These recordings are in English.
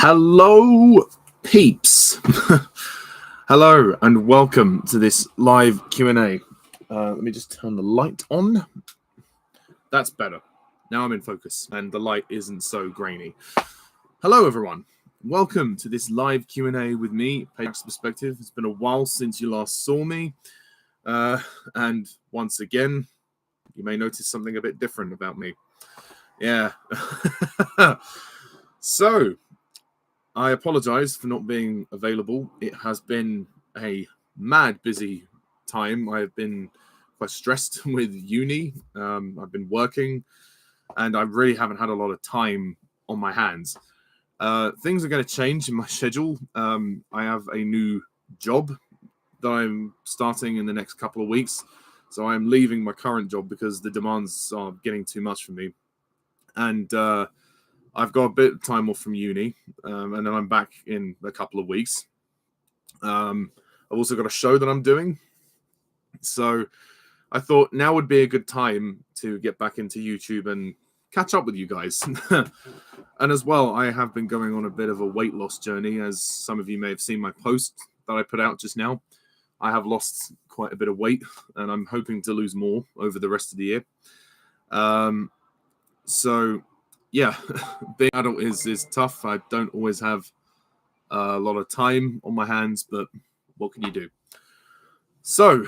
Hello, peeps. Hello, and welcome to this live Q&A. Let me just turn the light on. That's better. Now I'm in focus, and the light isn't so grainy. Hello, everyone. Welcome to this live Q&A with me, Pajak's Perspective. It's been a while since you last saw me. And once again, you may notice something a bit different about me. Yeah. So, I apologize for not being available. It has been a mad busy time. I've been quite stressed with uni. I've been working, and I really haven't had a lot of time on my hands. Things are going to change in my schedule. I have a new job that I'm starting in the next couple of weeks. So I'm leaving my current job because the demands are getting too much for me. And I've got a bit of time off from uni, and then I'm back in a couple of weeks. I've also got a show that I'm doing. So I thought now would be a good time to get back into YouTube and catch up with you guys. And as well, I have been going on a bit of a weight loss journey, as some of you may have seen my post that I put out just now. I have lost quite a bit of weight, and I'm hoping to lose more over the rest of the year. So yeah, being adult is tough. I don't always have a lot of time on my hands, but what can you do? So,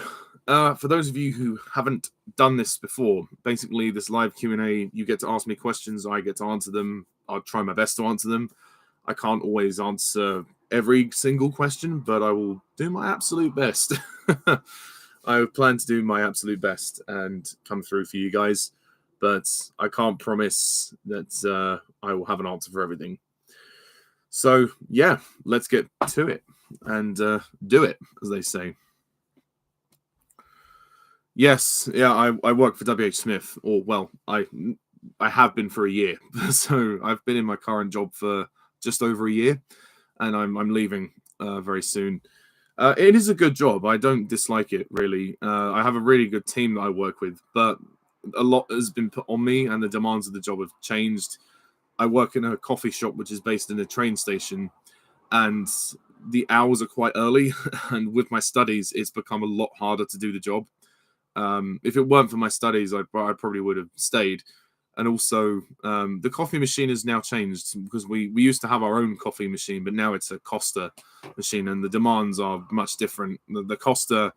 for those of you who haven't done this before, basically this live Q&A, you get to ask me questions, I get to answer them. I'll try my best to answer them. I can't always answer every single question, but I will do my absolute best. I plan to do my absolute best and come through for you guys. But I can't promise that I will have an answer for everything. So, yeah, let's get to it and do it, as they say. Yes, yeah, I work for WH Smith, or, well, I have been for a year. So I've been in my current job for just over a year, and I'm leaving very soon. It is a good job. I don't dislike it, really. I have a really good team that I work with, but a lot has been put on me, and the demands of the job have changed. I work in a coffee shop which is based in a train station, and the hours are quite early. And with my studies, it's become a lot harder to do the job. If it weren't for my studies, I probably would have stayed. And also, the coffee machine has now changed because we used to have our own coffee machine, but now it's a Costa machine, and the demands are much different. The Costa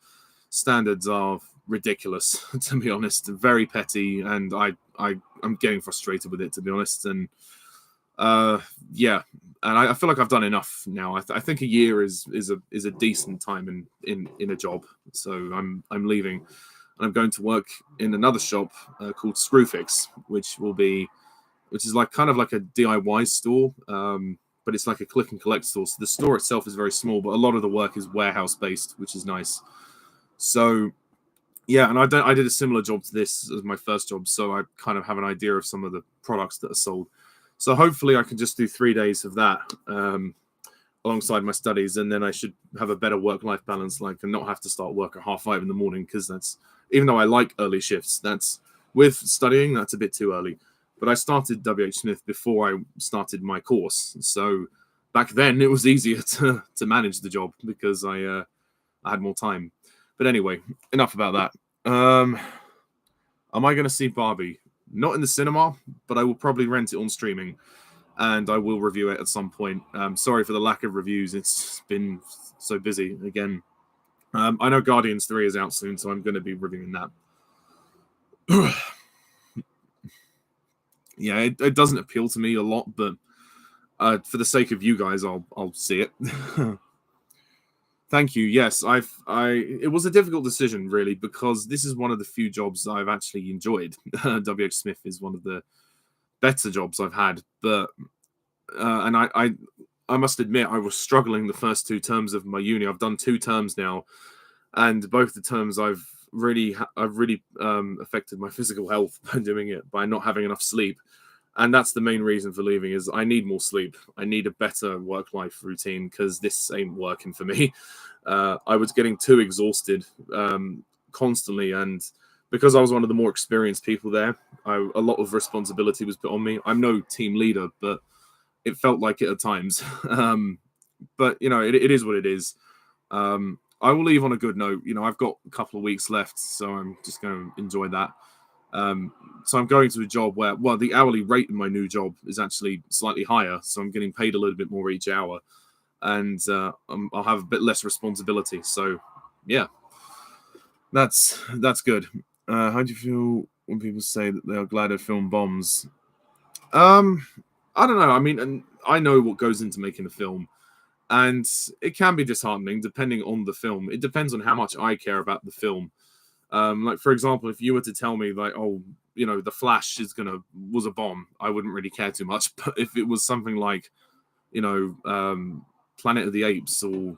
standards are ridiculous, to be honest, very petty, and I'm getting frustrated with it, to be honest. And yeah, and I feel like I've done enough now. I think a year is a decent time in a job. So I'm leaving, and I'm going to work in another shop called Screwfix, which is like kind of like a DIY store, but it's like a click and collect store. So the store itself is very small, but a lot of the work is warehouse based, which is nice. So yeah, and I did a similar job to this as my first job, so I kind of have an idea of some of the products that are sold. So hopefully I can just do 3 days of that alongside my studies, and then I should have a better work-life balance, like, and not have to start work at 5:30 in the morning, because that's, even though I like early shifts, that's, with studying, that's a bit too early. But I started WH Smith before I started my course, so back then it was easier to manage the job because I had more time. But anyway, enough about that. Am I going to see Barbie? Not in the cinema, but I will probably rent it on streaming, and I will review it at some point. Sorry for the lack of reviews. It's been so busy again. I know Guardians 3 is out soon, so I'm going to be reviewing that. Yeah, it doesn't appeal to me a lot, but for the sake of you guys, I'll see it. Thank you. Yes, it was a difficult decision, really, because this is one of the few jobs I've actually enjoyed. WH Smith is one of the better jobs I've had, but and I must admit I was struggling the first 2 terms of my uni. I've done 2 terms now, and both the terms I've really affected my physical health by doing it, by not having enough sleep. And that's the main reason for leaving, is I need more sleep. I need a better work-life routine, because this ain't working for me. I was getting too exhausted constantly, and because I was one of the more experienced people there, a lot of responsibility was put on me. I'm no team leader, but it felt like it at times. But it is what it is. I will leave on a good note. I've got a couple of weeks left, so I'm just going to enjoy that. So I'm going to a job where, well, the hourly rate in my new job is actually slightly higher, so I'm getting paid a little bit more each hour, and I'll have a bit less responsibility. So, yeah, that's good. How do you feel when people say that they are glad a film bombs? I don't know. I mean, and I know what goes into making a film, and it can be disheartening depending on the film. It depends on how much I care about the film. Like, for example, if you were to tell me like, oh, The Flash was a bomb, I wouldn't really care too much. But if it was something like, Planet of the Apes, or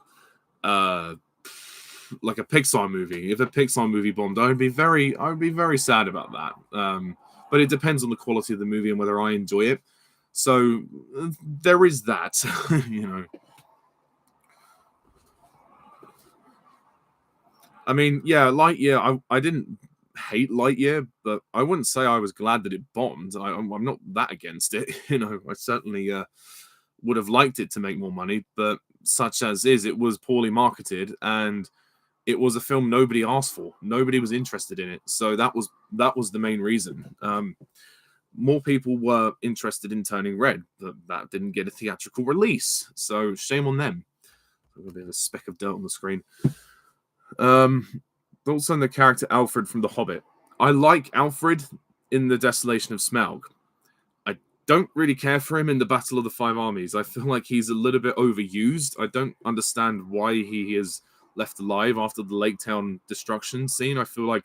uh, like a Pixar movie, if a Pixar movie bombed, I would be very sad about that. But it depends on the quality of the movie and whether I enjoy it. So there is that, I mean, yeah, Lightyear. I didn't hate Lightyear, but I wouldn't say I was glad that it bombed. I'm not that against it. I certainly would have liked it to make more money, but such as is, it was poorly marketed, and it was a film nobody asked for. Nobody was interested in it, so that was the main reason. More people were interested in Turning Red, but that didn't get a theatrical release. So shame on them. A bit of a speck of dirt on the screen. Also, in the character Alfred from The Hobbit, I like Alfred in The Desolation of Smaug. I don't really care for him in the Battle of the Five Armies. I feel like he's a little bit overused. I don't understand why he is left alive after the Lake Town destruction scene. I feel like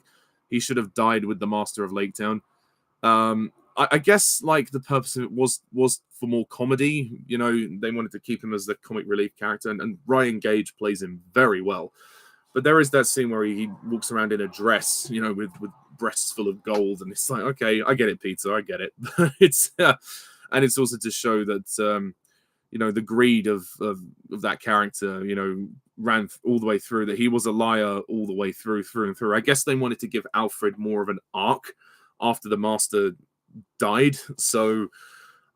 he should have died with the Master of Lake Town. I guess like the purpose of it was for more comedy. They wanted to keep him as the comic relief character, and Ryan Gage plays him very well. But there is that scene where he walks around in a dress, with breasts full of gold, and it's like, okay, I get it, Peter, I get it. And it's also to show that the greed of that character, ran all the way through. That he was a liar all the way through and through. I guess they wanted to give Alfred more of an arc after the Master died. So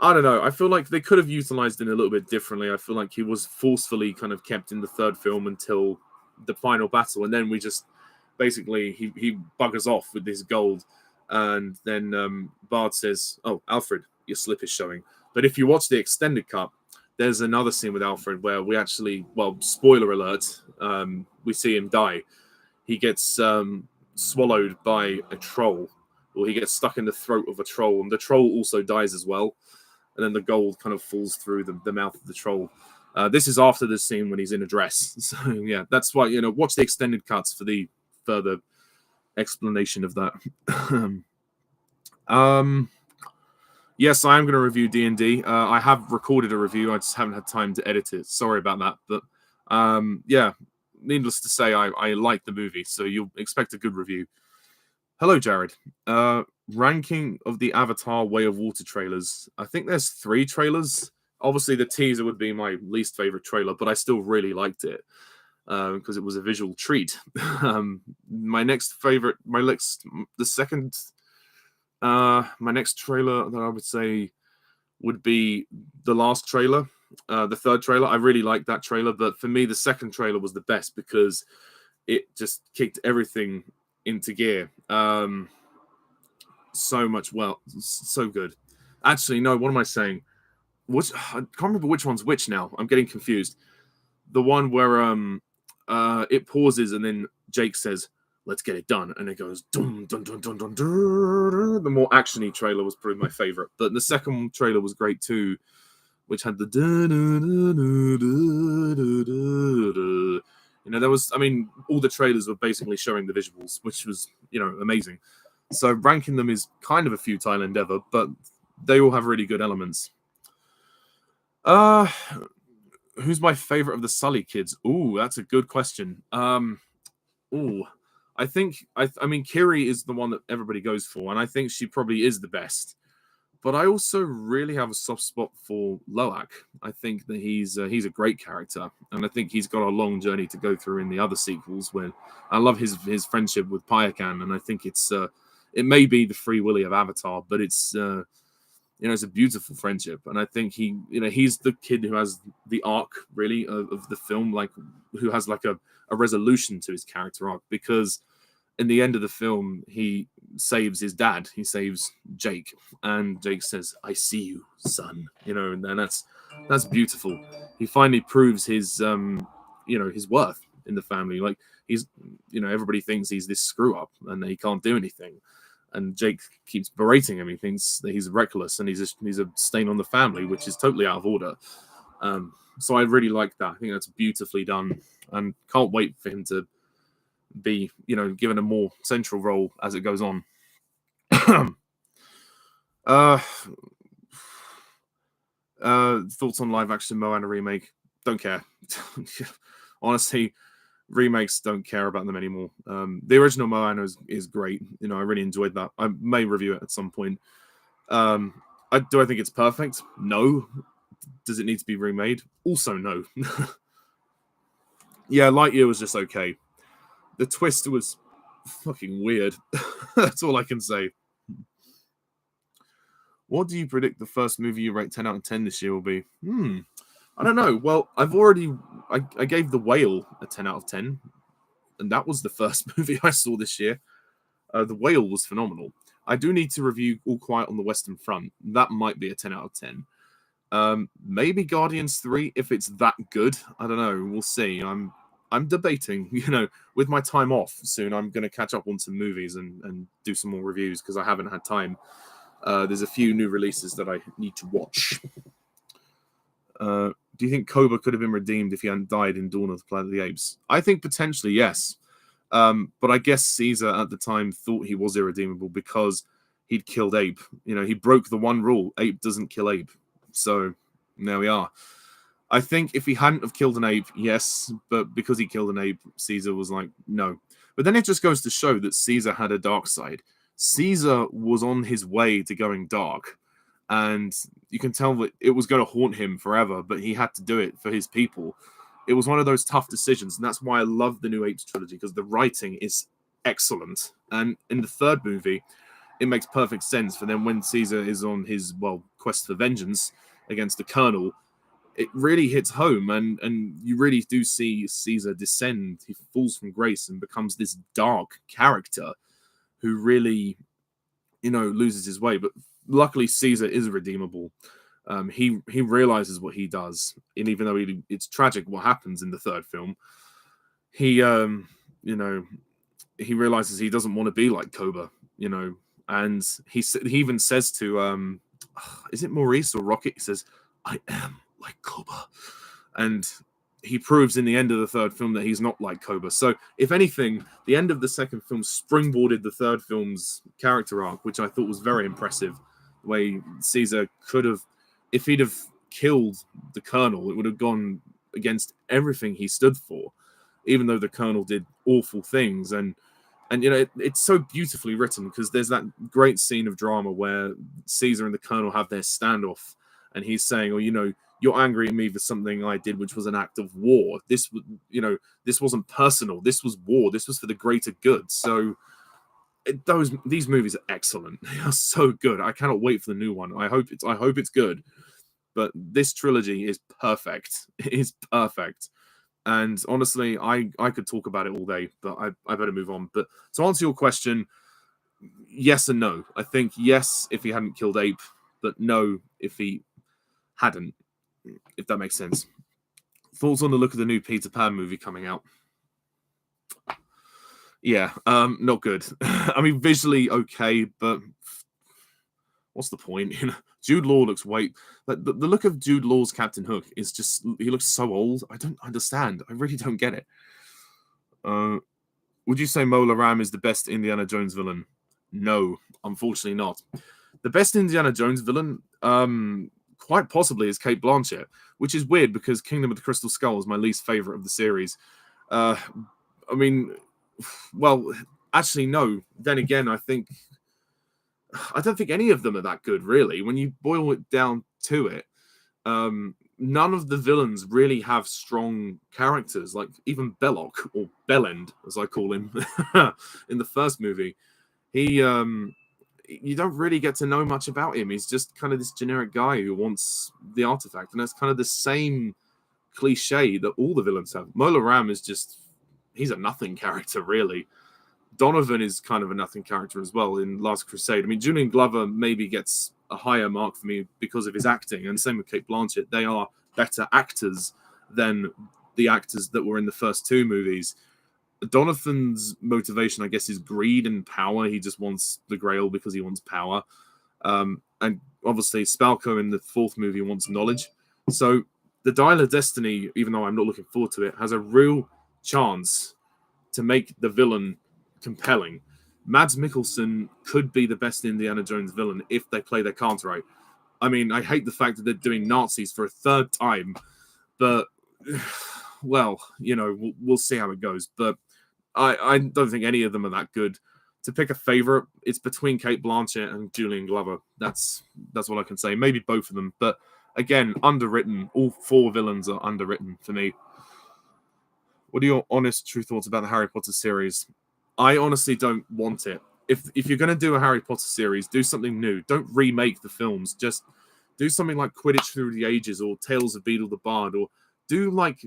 I don't know. I feel like they could have utilized it a little bit differently. I feel like he was forcefully kind of kept in the third film until the final battle, and then we just basically he buggers off with this gold, and then Bard says, "Oh, Alfred, your slip is showing." But if you watch the extended cut, there's another scene with Alfred where we actually, well, spoiler alert, we see him die. He gets swallowed by a troll, or he gets stuck in the throat of a troll, and the troll also dies as well. And then the gold kind of falls through the mouth of the troll. This is after the scene when he's in a dress. So, yeah, that's why, watch the extended cuts for the further explanation of that. Yes, I am going to review D&D. I have recorded a review. I just haven't had time to edit it. Sorry about that. But, yeah, needless to say, I like the movie. So you'll expect a good review. Hello, Jared. Ranking of the Avatar Way of Water trailers. I think there's 3 trailers. Obviously, the teaser would be my least favorite trailer, but I still really liked it because it was a visual treat. My next trailer that I would say would be the last trailer, the third trailer. I really liked that trailer, but for me, the second trailer was the best because it just kicked everything into gear. So good. Actually, no, what am I saying? I can't remember which one's which now. I'm getting confused. The one where it pauses and then Jake says, "Let's get it done," and it goes dun dun dun dun dun. Dun. The more actiony trailer was probably my favorite, but the second trailer was great too, which had the there was. I mean, all the trailers were basically showing the visuals, which was amazing. So ranking them is kind of a futile endeavor, but they all have really good elements. Who's my favorite of the Sully kids? Ooh, that's a good question. I mean, Kiri is the one that everybody goes for, and I think she probably is the best. But I also really have a soft spot for Loak. I think that he's a great character, and I think he's got a long journey to go through in the other sequels. Where I love his friendship with Pajak, and I think it may be the Free Willy of Avatar, but it's It's a beautiful friendship, and I think he's the kid who has the arc really of the film, like who has like a resolution to his character arc, because in the end of the film he saves his dad, he saves Jake, and Jake says, "I see you, son," and then that's beautiful. He finally proves his worth in the family. Like he's everybody thinks he's this screw up and he can't do anything, and Jake keeps berating him. He thinks that he's reckless and he's a stain on the family, which is totally out of order. So I really like that. I think that's beautifully done, and can't wait for him to be given a more central role as it goes on. uh, Thoughts on live action Moana remake? Don't care. Honestly, remakes, don't care about them anymore. The original Moana is great. I really enjoyed that. I may review it at some point. Do I think it's perfect? No. Does it need to be remade? Also, no. Yeah, Lightyear was just okay. The twist was fucking weird. That's all I can say. What do you predict the first movie you rate 10 out of 10 this year will be? I don't know. Well, I gave The Whale a 10 out of 10, and that was the first movie I saw this year. The Whale was phenomenal. I do need to review All Quiet on the Western Front. That might be a 10 out of 10. Maybe Guardians 3 if it's that good. I don't know. We'll see. I'm debating. With my time off soon, I'm going to catch up on some movies and do some more reviews because I haven't had time. There's a few new releases that I need to watch. Do you think Koba could have been redeemed if he hadn't died in Dawn of the Planet of the Apes? I think potentially, yes. But I guess Caesar at the time thought he was irredeemable because he'd killed Ape. He broke the one rule: ape doesn't kill ape. So there we are. I think if he hadn't have killed an ape, yes, but because he killed an ape, Caesar was like, no. But then it just goes to show that Caesar had a dark side. Caesar was on his way to going dark, and you can tell that it was going to haunt him forever, but he had to do it for his people. It was one of those tough decisions, and that's why I love the New Apes trilogy, because the writing is excellent. And in the third movie, it makes perfect sense for them when Caesar is on his, quest for vengeance against the Colonel. It really hits home, and you really do see Caesar descend. He falls from grace and becomes this dark character who really, loses his way. But luckily, Caesar is redeemable. He realizes what he does, and even though it's tragic what happens in the third film, he he realizes he doesn't want to be like Koba, and he even says to is it Maurice or Rocket? He says, "I am like Koba," and he proves in the end of the third film that he's not like Koba. So, if anything, the end of the second film springboarded the third film's character arc, which I thought was very impressive. The way Caesar could have, if he'd have killed the Colonel, it would have gone against everything he stood for, even though the Colonel did awful things. And it's so beautifully written because there's that great scene of drama where Caesar and the Colonel have their standoff, and he's saying, "Oh, you're angry at me for something I did, which was an act of war. This wasn't personal. This was war. This was for the greater good." So these movies are excellent. They are so good. I cannot wait for the new one. I hope it's good. But this trilogy is perfect. It is perfect. And honestly, I could talk about it all day, but I better move on. But to answer your question, yes and no. I think yes if he hadn't killed Ape, but no if he hadn't, if that makes sense. Thoughts on the look of the new Peter Pan movie coming out? Yeah, not good. I mean, visually okay, but what's the point? Jude Law looks the look of Jude Law's Captain Hook is just, he looks so old. I don't understand. I really don't get it. Would you say Mola Ram is the best Indiana Jones villain? No, unfortunately not. The best Indiana Jones villain, quite possibly, is Cate Blanchett, which is weird because Kingdom of the Crystal Skull is my least favorite of the series. I mean, well, actually, no. Then again, I don't think any of them are that good, really. When you boil it down to it, none of the villains really have strong characters. Like even Belloc, or Bellend, as I call him, in the first movie, he you don't really get to know much about him. He's just kind of this generic guy who wants the artifact, and that's kind of the same cliche that all the villains have. Mola Ram is just, he's a nothing character, really. Donovan is kind of a nothing character as well in Last Crusade. I mean, Julian Glover maybe gets a higher mark for me because of his acting, and same with Kate Blanchett. They are better actors than the actors that were in the first two movies. Donovan's motivation, I guess, is greed and power. He just wants the Grail because he wants power. And obviously, Spalko in the fourth movie wants knowledge. So the Dial of Destiny, even though I'm not looking forward to it, has a real chance to make the villain compelling. Mads Mikkelsen could be the best Indiana Jones villain if they play their cards right. I mean, I hate the fact that they're doing Nazis for a third time, but, well, you know, we'll see how it goes. But I don't think any of them are that good. To pick a favorite, it's between Kate Blanchett and Julian Glover. That's what I can say. Maybe both of them. But again, underwritten. All four villains are underwritten for me. What are your honest, true thoughts about the Harry Potter series? I honestly don't want it. If you're going to do a Harry Potter series, do something new. Don't remake the films. Just do something like Quidditch Through the Ages or Tales of Beedle the Bard, or do like,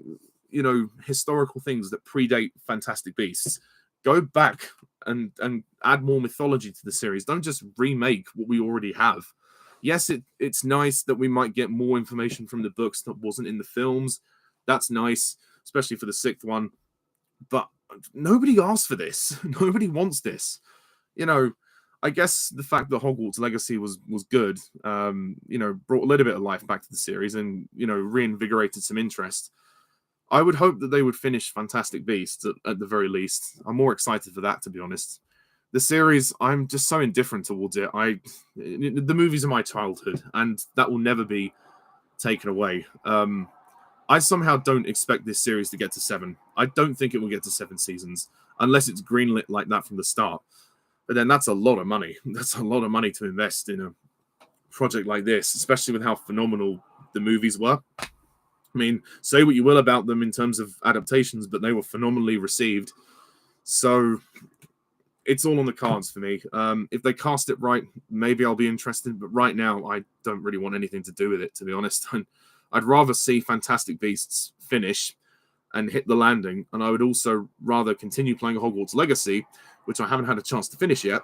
you know, historical things that predate Fantastic Beasts. Go back and add more mythology to the series. Don't just remake what we already have. Yes, it's nice that we might get more information from the books that wasn't in the films. That's nice, especially for the sixth one. But nobody asked for this. Nobody wants this. You know, I guess the fact that Hogwarts Legacy was good, you know, brought a little bit of life back to the series and, you know, reinvigorated some interest. I would hope that they would finish Fantastic Beasts at the very least. I'm more excited for that, to be honest. The series, I'm just so indifferent towards it. The movies are my childhood, and that will never be taken away. I somehow don't expect this series to get to 7. I don't think it will get to 7 seasons unless it's greenlit like that from the start. But then that's a lot of money. That's a lot of money to invest in a project like this, especially with how phenomenal the movies were. I mean, say what you will about them in terms of adaptations, but they were phenomenally received. So it's all on the cards for me. If they cast it right, maybe I'll be interested. But right now, I don't really want anything to do with it, to be honest. I'd rather see Fantastic Beasts finish and hit the landing. And I would also rather continue playing Hogwarts Legacy, which I haven't had a chance to finish yet.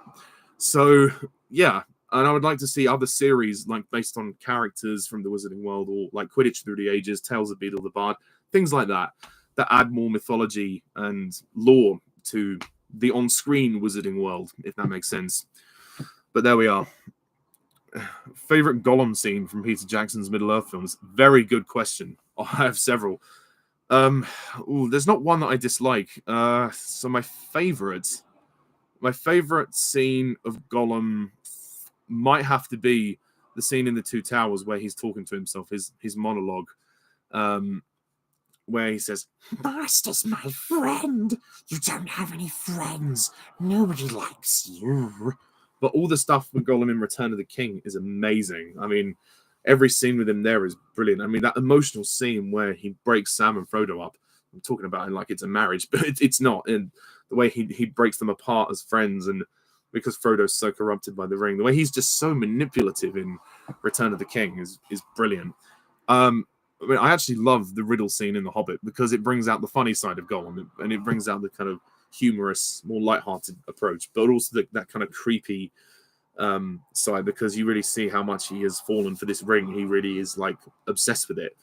So, yeah. And I would like to see other series, like based on characters from the Wizarding World, or like Quidditch Through the Ages, Tales of Beedle the Bard, things like that, that add more mythology and lore to the on-screen Wizarding World, if that makes sense. But there we are. Favorite Gollum scene from Peter Jackson's Middle-earth films? Very good question. I have several. There's not one that I dislike. So my favorite scene of Gollum might have to be the scene in the Two Towers where he's talking to himself, his monologue, where he says, "Master's my friend. You don't have any friends. Nobody likes you." But all the stuff with Gollum in Return of the King is amazing. I mean, every scene with him there is brilliant. I mean, that emotional scene where he breaks Sam and Frodo up. I'm talking about it like it's a marriage, but it's not. And the way he breaks them apart as friends, and because Frodo's so corrupted by the ring, the way he's just so manipulative in Return of the King is brilliant. I mean, I actually love the riddle scene in The Hobbit because it brings out the funny side of Gollum, and it brings out the kind of humorous, more lighthearted approach, but also that kind of creepy side, because you really see how much he has fallen for this ring. He really is like obsessed with it,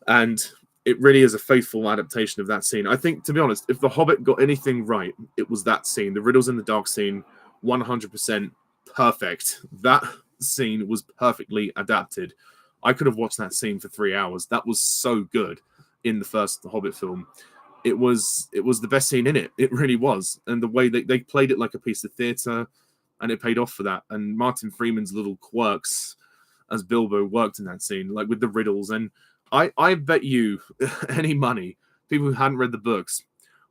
and it really is a faithful adaptation of that scene. I think, to be honest, if The Hobbit got anything right, it was that scene. The riddles in the dark scene, 100% perfect. That scene was perfectly adapted. I could have watched that scene for 3 hours. That was so good in the first Hobbit film. It was the best scene in it. It really was. And the way they played it like a piece of theatre, and it paid off for that. And Martin Freeman's little quirks as Bilbo worked in that scene, like with the riddles. And I bet you any money, people who hadn't read the books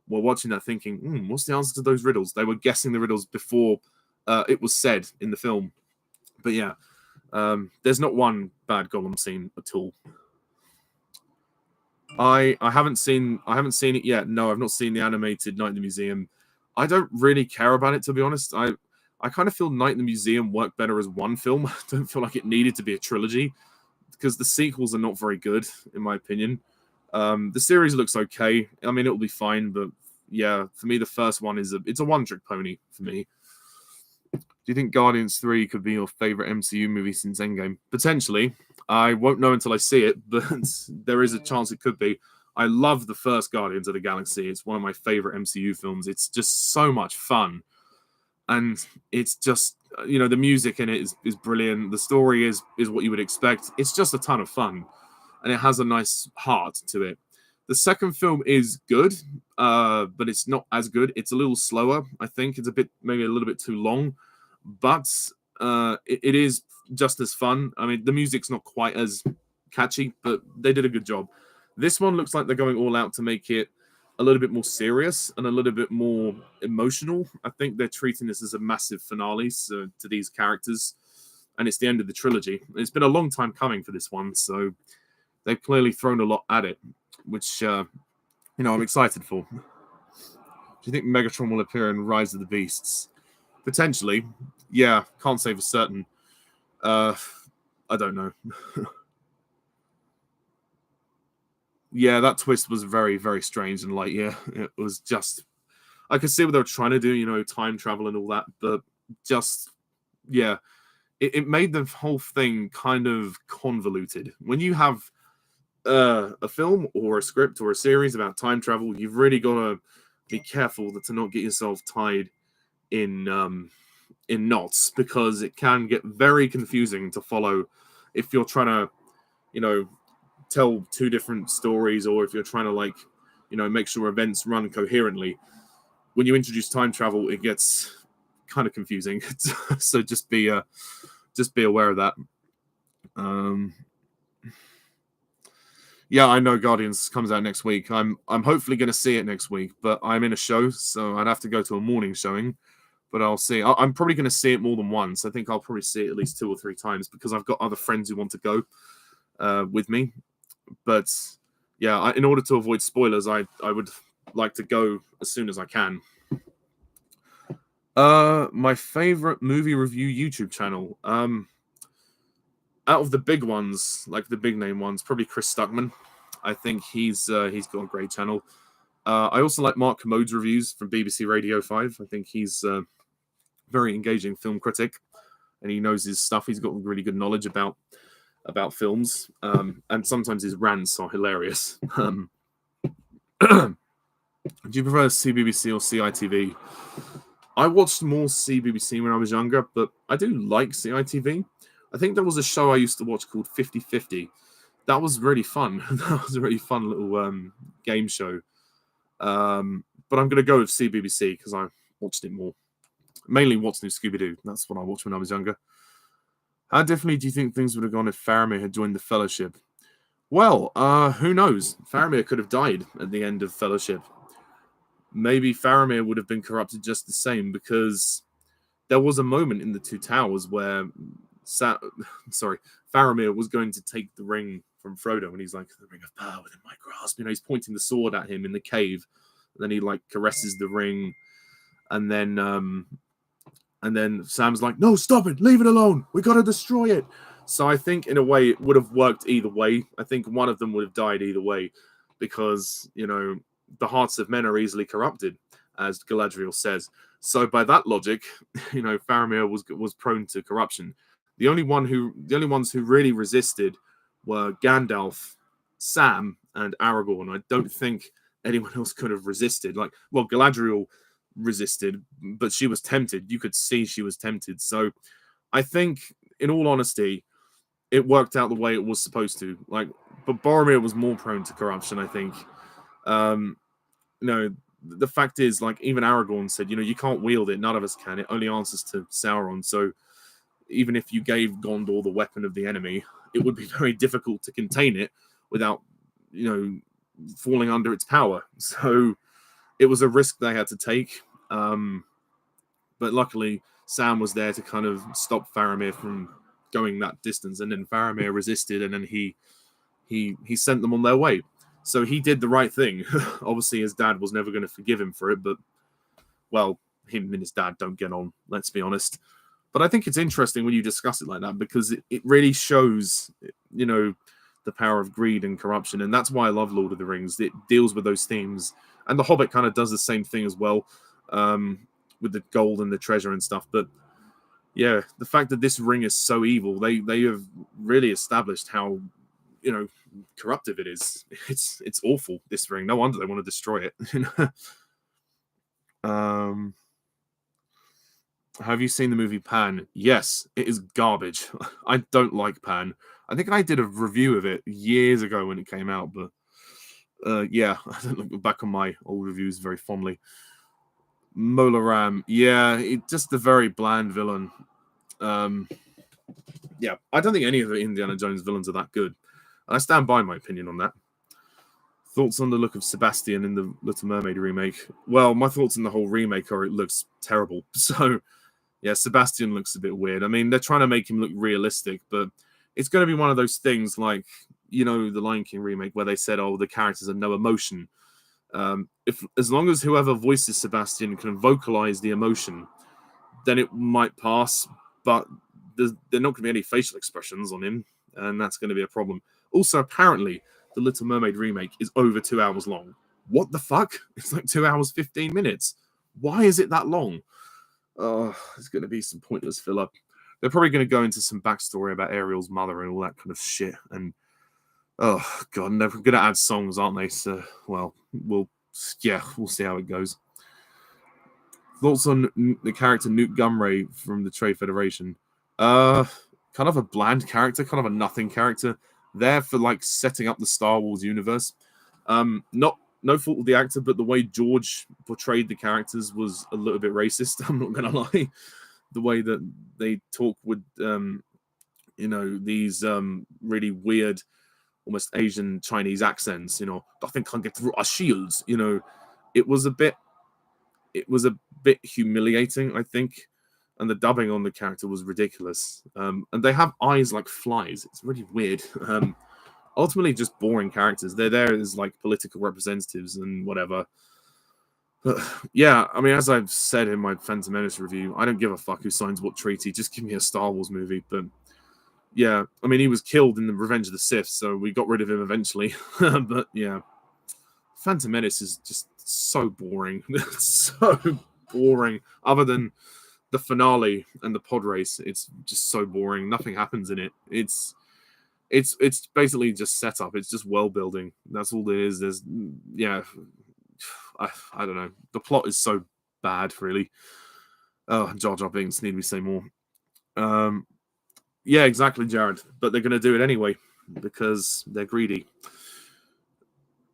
were watching that thinking, what's the answer to those riddles? They were guessing the riddles before it was said in the film. But yeah, there's not one bad Gollum scene at all. I haven't seen it yet. No, I've not seen the animated Night in the Museum. I don't really care about it, to be honest. I kind of feel Night in the Museum worked better as one film. I don't feel like it needed to be a trilogy because the sequels are not very good, in my opinion. The series looks okay. I mean, it'll be fine, but yeah, for me, the first one it's a one-trick pony for me. Do you think Guardians 3 could be your favorite MCU movie since Endgame? Potentially. I won't know until I see it, but there is a chance it could be. I love the first Guardians of the Galaxy. It's one of my favorite MCU films. It's just so much fun. And it's just, the music in it is brilliant. The story is what you would expect. It's just a ton of fun. And it has a nice heart to it. The second film is good, but it's not as good. It's a little slower, I think. It's maybe a little bit too long, but it is just as fun. I mean, the music's not quite as catchy, but they did a good job. This one looks like they're going all out to make it a little bit more serious and a little bit more emotional. I think they're treating this as a massive finale to these characters, and it's the end of the trilogy. It's been a long time coming for this one, so they've clearly thrown a lot at it, which I'm excited for. Do you think Megatron will appear in Rise of the Beasts? Potentially, yeah. Can't say for certain. I don't know. Yeah, that twist was very, very strange and it was just. I could see what they were trying to do, time travel and all that, but just yeah, it made the whole thing kind of convoluted. When you have a film or a script or a series about time travel, you've really got to be careful to not get yourself tied in knots, because it can get very confusing to follow if you're trying to, tell two different stories, or if you're trying to make sure events run coherently. When you introduce time travel, it gets kind of confusing. So just be aware of that. Yeah, I know Guardians comes out next week. I'm hopefully going to see it next week, but I'm in a show, so I'd have to go to a morning showing. But I'll see. I'm probably going to see it more than once. I think I'll probably see it at least 2 or 3 times, because I've got other friends who want to go with me. But yeah, in order to avoid spoilers, I would like to go as soon as I can. My favorite movie review YouTube channel. Out of the big ones, like the big name ones, probably Chris Stuckman. I think he's got a great channel. I also like Mark Commode's reviews from BBC Radio 5. I think he's a very engaging film critic, and he knows his stuff. He's got really good knowledge about films, and sometimes his rants are hilarious. Do you prefer CBBC or CITV? I watched more CBBC when I was younger, but I do like CITV. I think there was a show I used to watch called 50/50. That was really fun. That was a really fun little game show. But I'm going to go with CBBC because I watched it more. Mainly What's New Scooby-Doo. That's what I watched when I was younger. How differently do you think things would have gone if Faramir had joined the Fellowship? Well, who knows? Faramir could have died at the end of Fellowship. Maybe Faramir would have been corrupted just the same, because there was a moment in the Two Towers where Faramir was going to take the ring from Frodo, and he's like, the ring of power within my grasp. He's pointing the sword at him in the cave, and then he caresses the ring, and then Sam's like, no, stop it, leave it alone, we got to destroy it. So I think in a way it would have worked either way. I think one of them would have died either way, because the hearts of men are easily corrupted, as Galadriel says. So by that logic, Faramir was prone to corruption. The only ones who really resisted were Gandalf, Sam, and Aragorn. I don't think anyone else could have resisted. Galadriel resisted, but she was tempted. You could see she was tempted. So I think, in all honesty, it worked out the way it was supposed to. But Boromir was more prone to corruption, I think. The fact is, even Aragorn said, you can't wield it. None of us can. It only answers to Sauron. So even if you gave Gondor the weapon of the enemy, it would be very difficult to contain it without, falling under its power. So it was a risk they had to take. But luckily, Sam was there to kind of stop Faramir from going that distance. And then Faramir resisted, and then he sent them on their way. So he did the right thing. Obviously, his dad was never going to forgive him for it, but, well, him and his dad don't get on. Let's be honest. But I think it's interesting when you discuss it like that because it really shows, the power of greed and corruption, and that's why I love Lord of the Rings. It deals with those themes, and The Hobbit kind of does the same thing as well, with the gold and the treasure and stuff. But yeah, the fact that this ring is so evil, they have really established how corruptive it is. It's awful. This ring. No wonder they want to destroy it. um, have you seen the movie Pan? Yes, it is garbage. I don't like Pan. I think I did a review of it years ago when it came out, but yeah, I don't look back on my old reviews very fondly. Mola Ram, yeah, just a very bland villain. Yeah, I don't think any of the Indiana Jones villains are that good. I stand by my opinion on that. Thoughts on the look of Sebastian in the Little Mermaid remake? Well, my thoughts on the whole remake are it looks terrible. So, yeah, Sebastian looks a bit weird. I mean, they're trying to make him look realistic, but it's going to be one of those things like, the Lion King remake where they said, oh, the characters have no emotion. As long as whoever voices Sebastian can vocalize the emotion, then it might pass, but there not going to be any facial expressions on him, and that's going to be a problem. Also, apparently, the Little Mermaid remake is over 2 hours long. What the fuck? It's like 2 hours, 15 minutes. Why is it that long? Oh, there's going to be some pointless filler. They're probably going to go into some backstory about Ariel's mother and all that kind of shit. And, oh, God, and they're going to add songs, aren't they? So, well, we'll see how it goes. Thoughts on the character Newt Gumray from the Trade Federation? Kind of a bland character, kind of a nothing character. There for like setting up the Star Wars universe. No fault of the actor, but the way George portrayed the characters was a little bit racist. I'm not gonna lie. The way that they talk with these really weird, almost Asian Chinese accents. Nothing can get through our shields. It was a bit humiliating, I think. And the dubbing on the character was ridiculous. And they have eyes like flies. It's really weird. Ultimately, just boring characters. They're there as like political representatives and whatever. But yeah, I mean, as I've said in my Phantom Menace review, I don't give a fuck who signs what treaty. Just give me a Star Wars movie. But yeah, I mean, he was killed in the Revenge of the Sith, so we got rid of him eventually. But yeah, Phantom Menace is just so boring. So boring. Other than the finale and the pod race, it's just so boring. Nothing happens in it. It's basically just setup. It's just world building. That's all it is. I don't know. The plot is so bad, really. Oh, Jar Jar Binks, need we say more? Yeah, exactly, Jared. But they're going to do it anyway because they're greedy.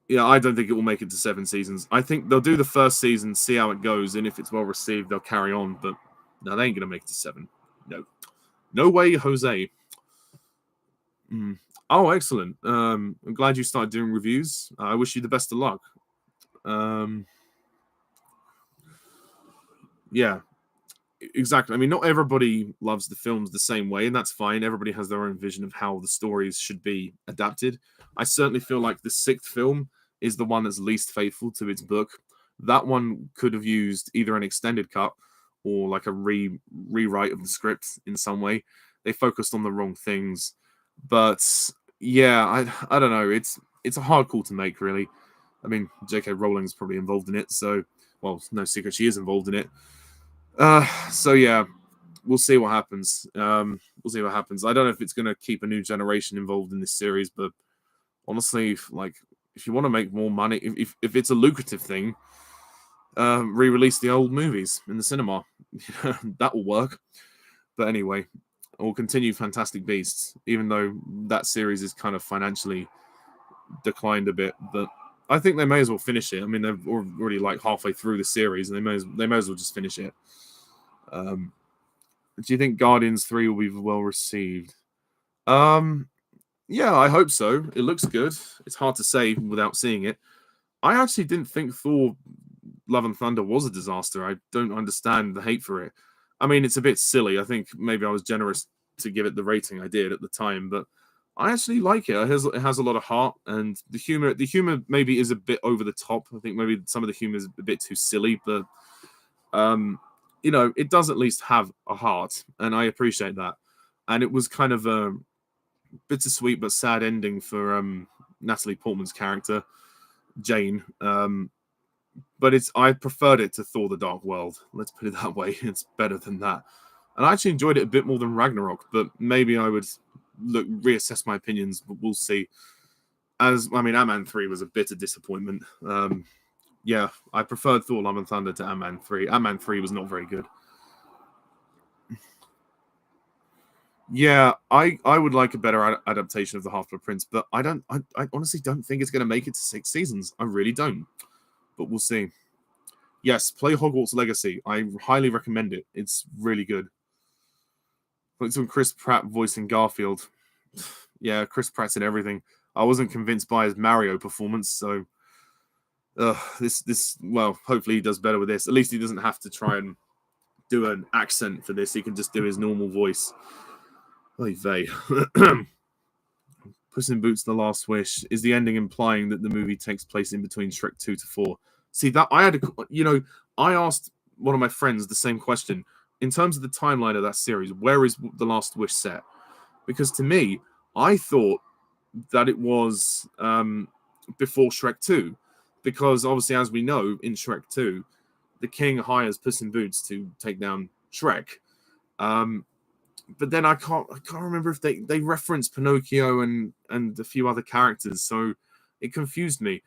Yeah, I don't think it will make it to 7 seasons. I think they'll do the first season, see how it goes, and if it's well received, they'll carry on. But no, they ain't going to make it to 7. No way, Jose. Oh, excellent. I'm glad you started doing reviews. I wish you the best of luck. Yeah, exactly. I mean, not everybody loves the films the same way, and that's fine. Everybody has their own vision of how the stories should be adapted. I certainly feel like the 6th film is the one that's least faithful to its book. That one could have used either an extended cut or like a rewrite of the script in some way. They focused on the wrong things. But yeah, I don't know. It's a hard call to make, really. I mean, J.K. Rowling's probably involved in it, so well, no secret she is involved in it. So yeah, we'll see what happens. We'll see what happens. I don't know if it's going to keep a new generation involved in this series, but honestly, if you want to make more money, if it's a lucrative thing, re-release the old movies in the cinema. That will work. But anyway, we'll continue Fantastic Beasts, even though that series is kind of financially declined a bit. But I think they may as well finish it. I mean, they're already like halfway through the series, and they may as well just finish it. Do you think Guardians 3 will be well received? Yeah, I hope so. It looks good. It's hard to say without seeing it. I actually didn't think Thor Love and Thunder was a disaster. I don't understand the hate for it. I mean, it's a bit silly. I think maybe I was generous to give it the rating I did at the time, but I actually like it. It has a lot of heart, and the humor maybe is a bit over the top. I think maybe some of the humor is a bit too silly, but it does at least have a heart, and I appreciate that. And it was kind of a bittersweet but sad ending for Natalie Portman's character, Jane. But I preferred it to Thor: The Dark World. Let's put it that way. It's better than that. And I actually enjoyed it a bit more than Ragnarok, but maybe I would reassess my opinions, but we'll see. Ant-Man 3 was a bitter disappointment. Yeah, I preferred Thor: Love and Thunder to Ant-Man 3. Ant-Man 3 was not very good. Yeah, I would like a better adaptation of The Half-Blood Prince, but I honestly don't think it's going to make it to 6 seasons. I really don't. But we'll see. Yes, play Hogwarts Legacy. I highly recommend it. It's really good. It's on Chris Pratt voicing Garfield. Yeah, Chris Pratt's in everything. I wasn't convinced by his Mario performance, so hopefully he does better with this. At least he doesn't have to try and do an accent for this. He can just do his normal voice. Oy vey. Puss in Boots: The Last Wish. Is the ending implying that the movie takes place in between Shrek 2 to 4? See, that I asked one of my friends the same question. In terms of the timeline of that series, where is The Last Wish set? Because to me, I thought that it was before Shrek 2. Because obviously, as we know, in Shrek 2, the king hires Puss in Boots to take down Shrek. But then I can't remember if they reference Pinocchio and a few other characters, so it confused me.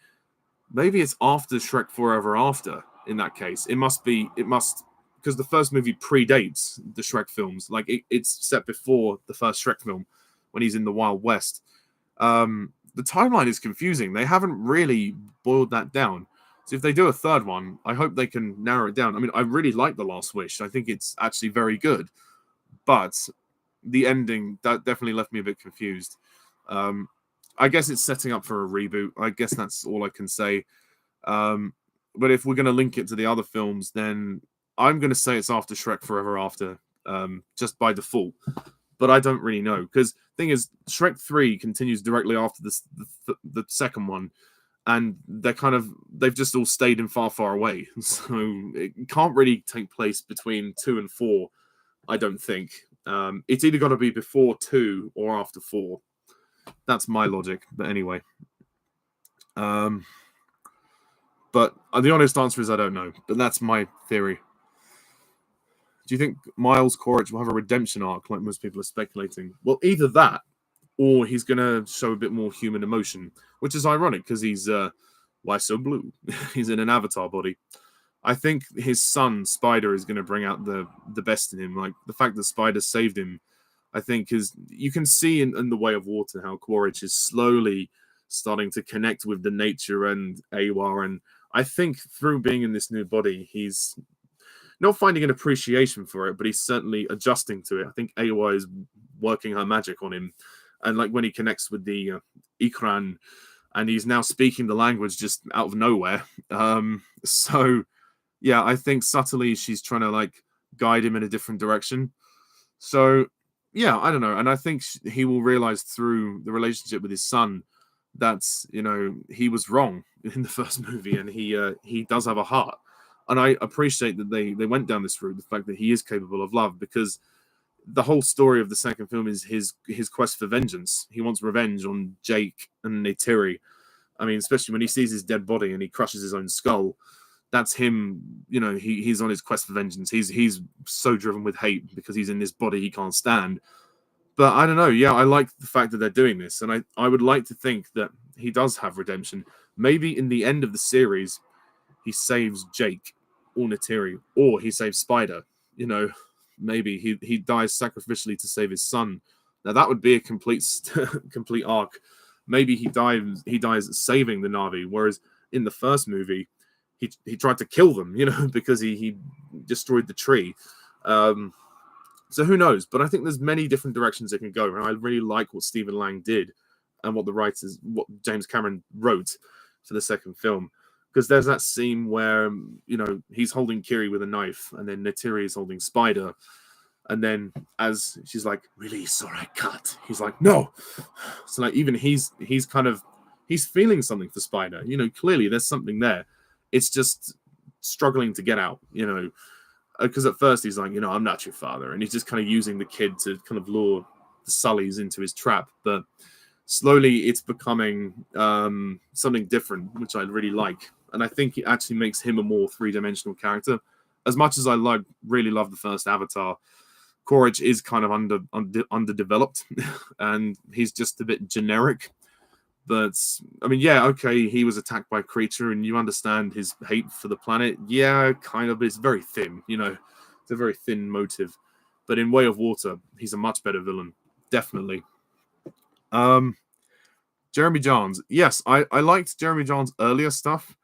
Maybe it's after Shrek Forever After. In that case, it must because the first movie predates the Shrek films. Like it's set before the first Shrek film when he's in the Wild West. The timeline is confusing. They haven't really boiled that down. So if they do a third one, I hope they can narrow it down. I mean, I really like The Last Wish. I think it's actually very good. But the ending, that definitely left me a bit confused. I guess it's setting up for a reboot. I guess that's all I can say. But if we're going to link it to the other films, then I'm going to say it's after Shrek Forever After, just by default. But I don't really know. Because the thing is, Shrek 3 continues directly after the second one. And they've just all stayed in Far, Far Away. So it can't really take place between 2 and 4, I don't think. It's either got to be before 2 or after 4. That's my logic. But anyway. But the honest answer is I don't know. But that's my theory. Do you think Miles Quaritch will have a redemption arc like most people are speculating? Well, either that, or he's going to show a bit more human emotion, which is ironic because he's, why so blue? He's in an avatar body. I think his son, Spider, is going to bring out the best in him. Like, the fact that Spider saved him, I think, you can see in The Way of Water how Quaritch is slowly starting to connect with the nature and Awa. And I think through being in this new body, he's not finding an appreciation for it, but he's certainly adjusting to it. I think Awa is working her magic on him. And like when he connects with the Ikran, and he's now speaking the language just out of nowhere. So, yeah, I think subtly she's trying to like guide him in a different direction. So, yeah, I don't know. And I think he will realize through the relationship with his son that, he was wrong in the first movie, and he does have a heart. And I appreciate that they went down this route, the fact that he is capable of love, because the whole story of the second film is his quest for vengeance. He wants revenge on Jake and Neytiri. I mean, especially when he sees his dead body and he crushes his own skull. That's him, he's on his quest for vengeance. He's so driven with hate because he's in this body he can't stand. But I don't know. Yeah, I like the fact that they're doing this. And I would like to think that he does have redemption. Maybe in the end of the series, he saves Jake or Neytiri, or he saves Spider. Maybe he dies sacrificially to save his son. Now that would be a complete arc. Maybe he dies saving the Na'vi, whereas in the first movie, he tried to kill them, because he destroyed the tree. So who knows? But I think there's many different directions it can go, and I really like what Stephen Lang did and what James Cameron wrote for the second film. Because there's that scene where, he's holding Kiri with a knife, and then Neytiri is holding Spider. And then as she's like, release or I cut, he's like, no. So like even he's feeling something for Spider. Clearly there's something there. It's just struggling to get out, because at first he's like, I'm not your father, and he's just kind of using the kid to kind of lure the Sullys into his trap. But slowly it's becoming something different, which I really like, and I think it actually makes him a more three-dimensional character. As much as I really love the first Avatar, Quaritch is kind of underdeveloped, and he's just a bit generic. But I mean, yeah, okay, he was attacked by a creature, and you understand his hate for the planet. Yeah, kind of. It's very thin, It's a very thin motive. But in Way of Water, he's a much better villain, definitely. Jeremy Jahns. Yes, I liked Jeremy Jahns' earlier stuff.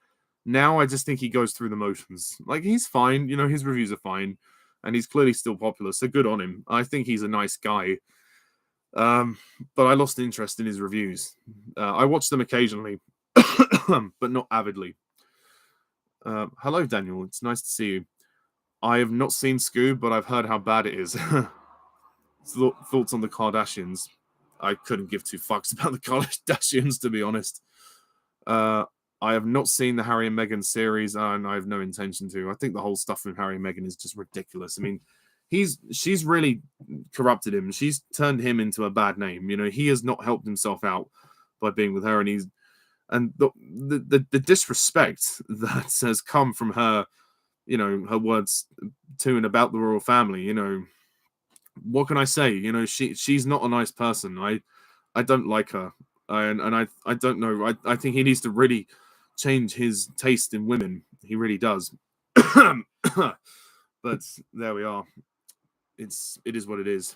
Now I just think he goes through the motions. Like, he's fine, his reviews are fine, and he's clearly still popular, so good on him. I think he's a nice guy. But I lost interest in his reviews. I watch them occasionally, but not avidly. Hello, Daniel. It's nice to see you. I have not seen Scoob, but I've heard how bad it is. Thoughts on the Kardashians? I couldn't give two fucks about the Kardashians, to be honest. I have not seen the Harry and Meghan series, and I have no intention to. I think the whole stuff with Harry and Meghan is just ridiculous. I mean, she's really corrupted him. She's turned him into a bad name. He has not helped himself out by being with her, and the disrespect that has come from her, her words to and about the royal family. What can I say? She's not a nice person. I don't like her, and I don't know. I think he needs to really change his taste in women. He really does. But there we are. It is what it is.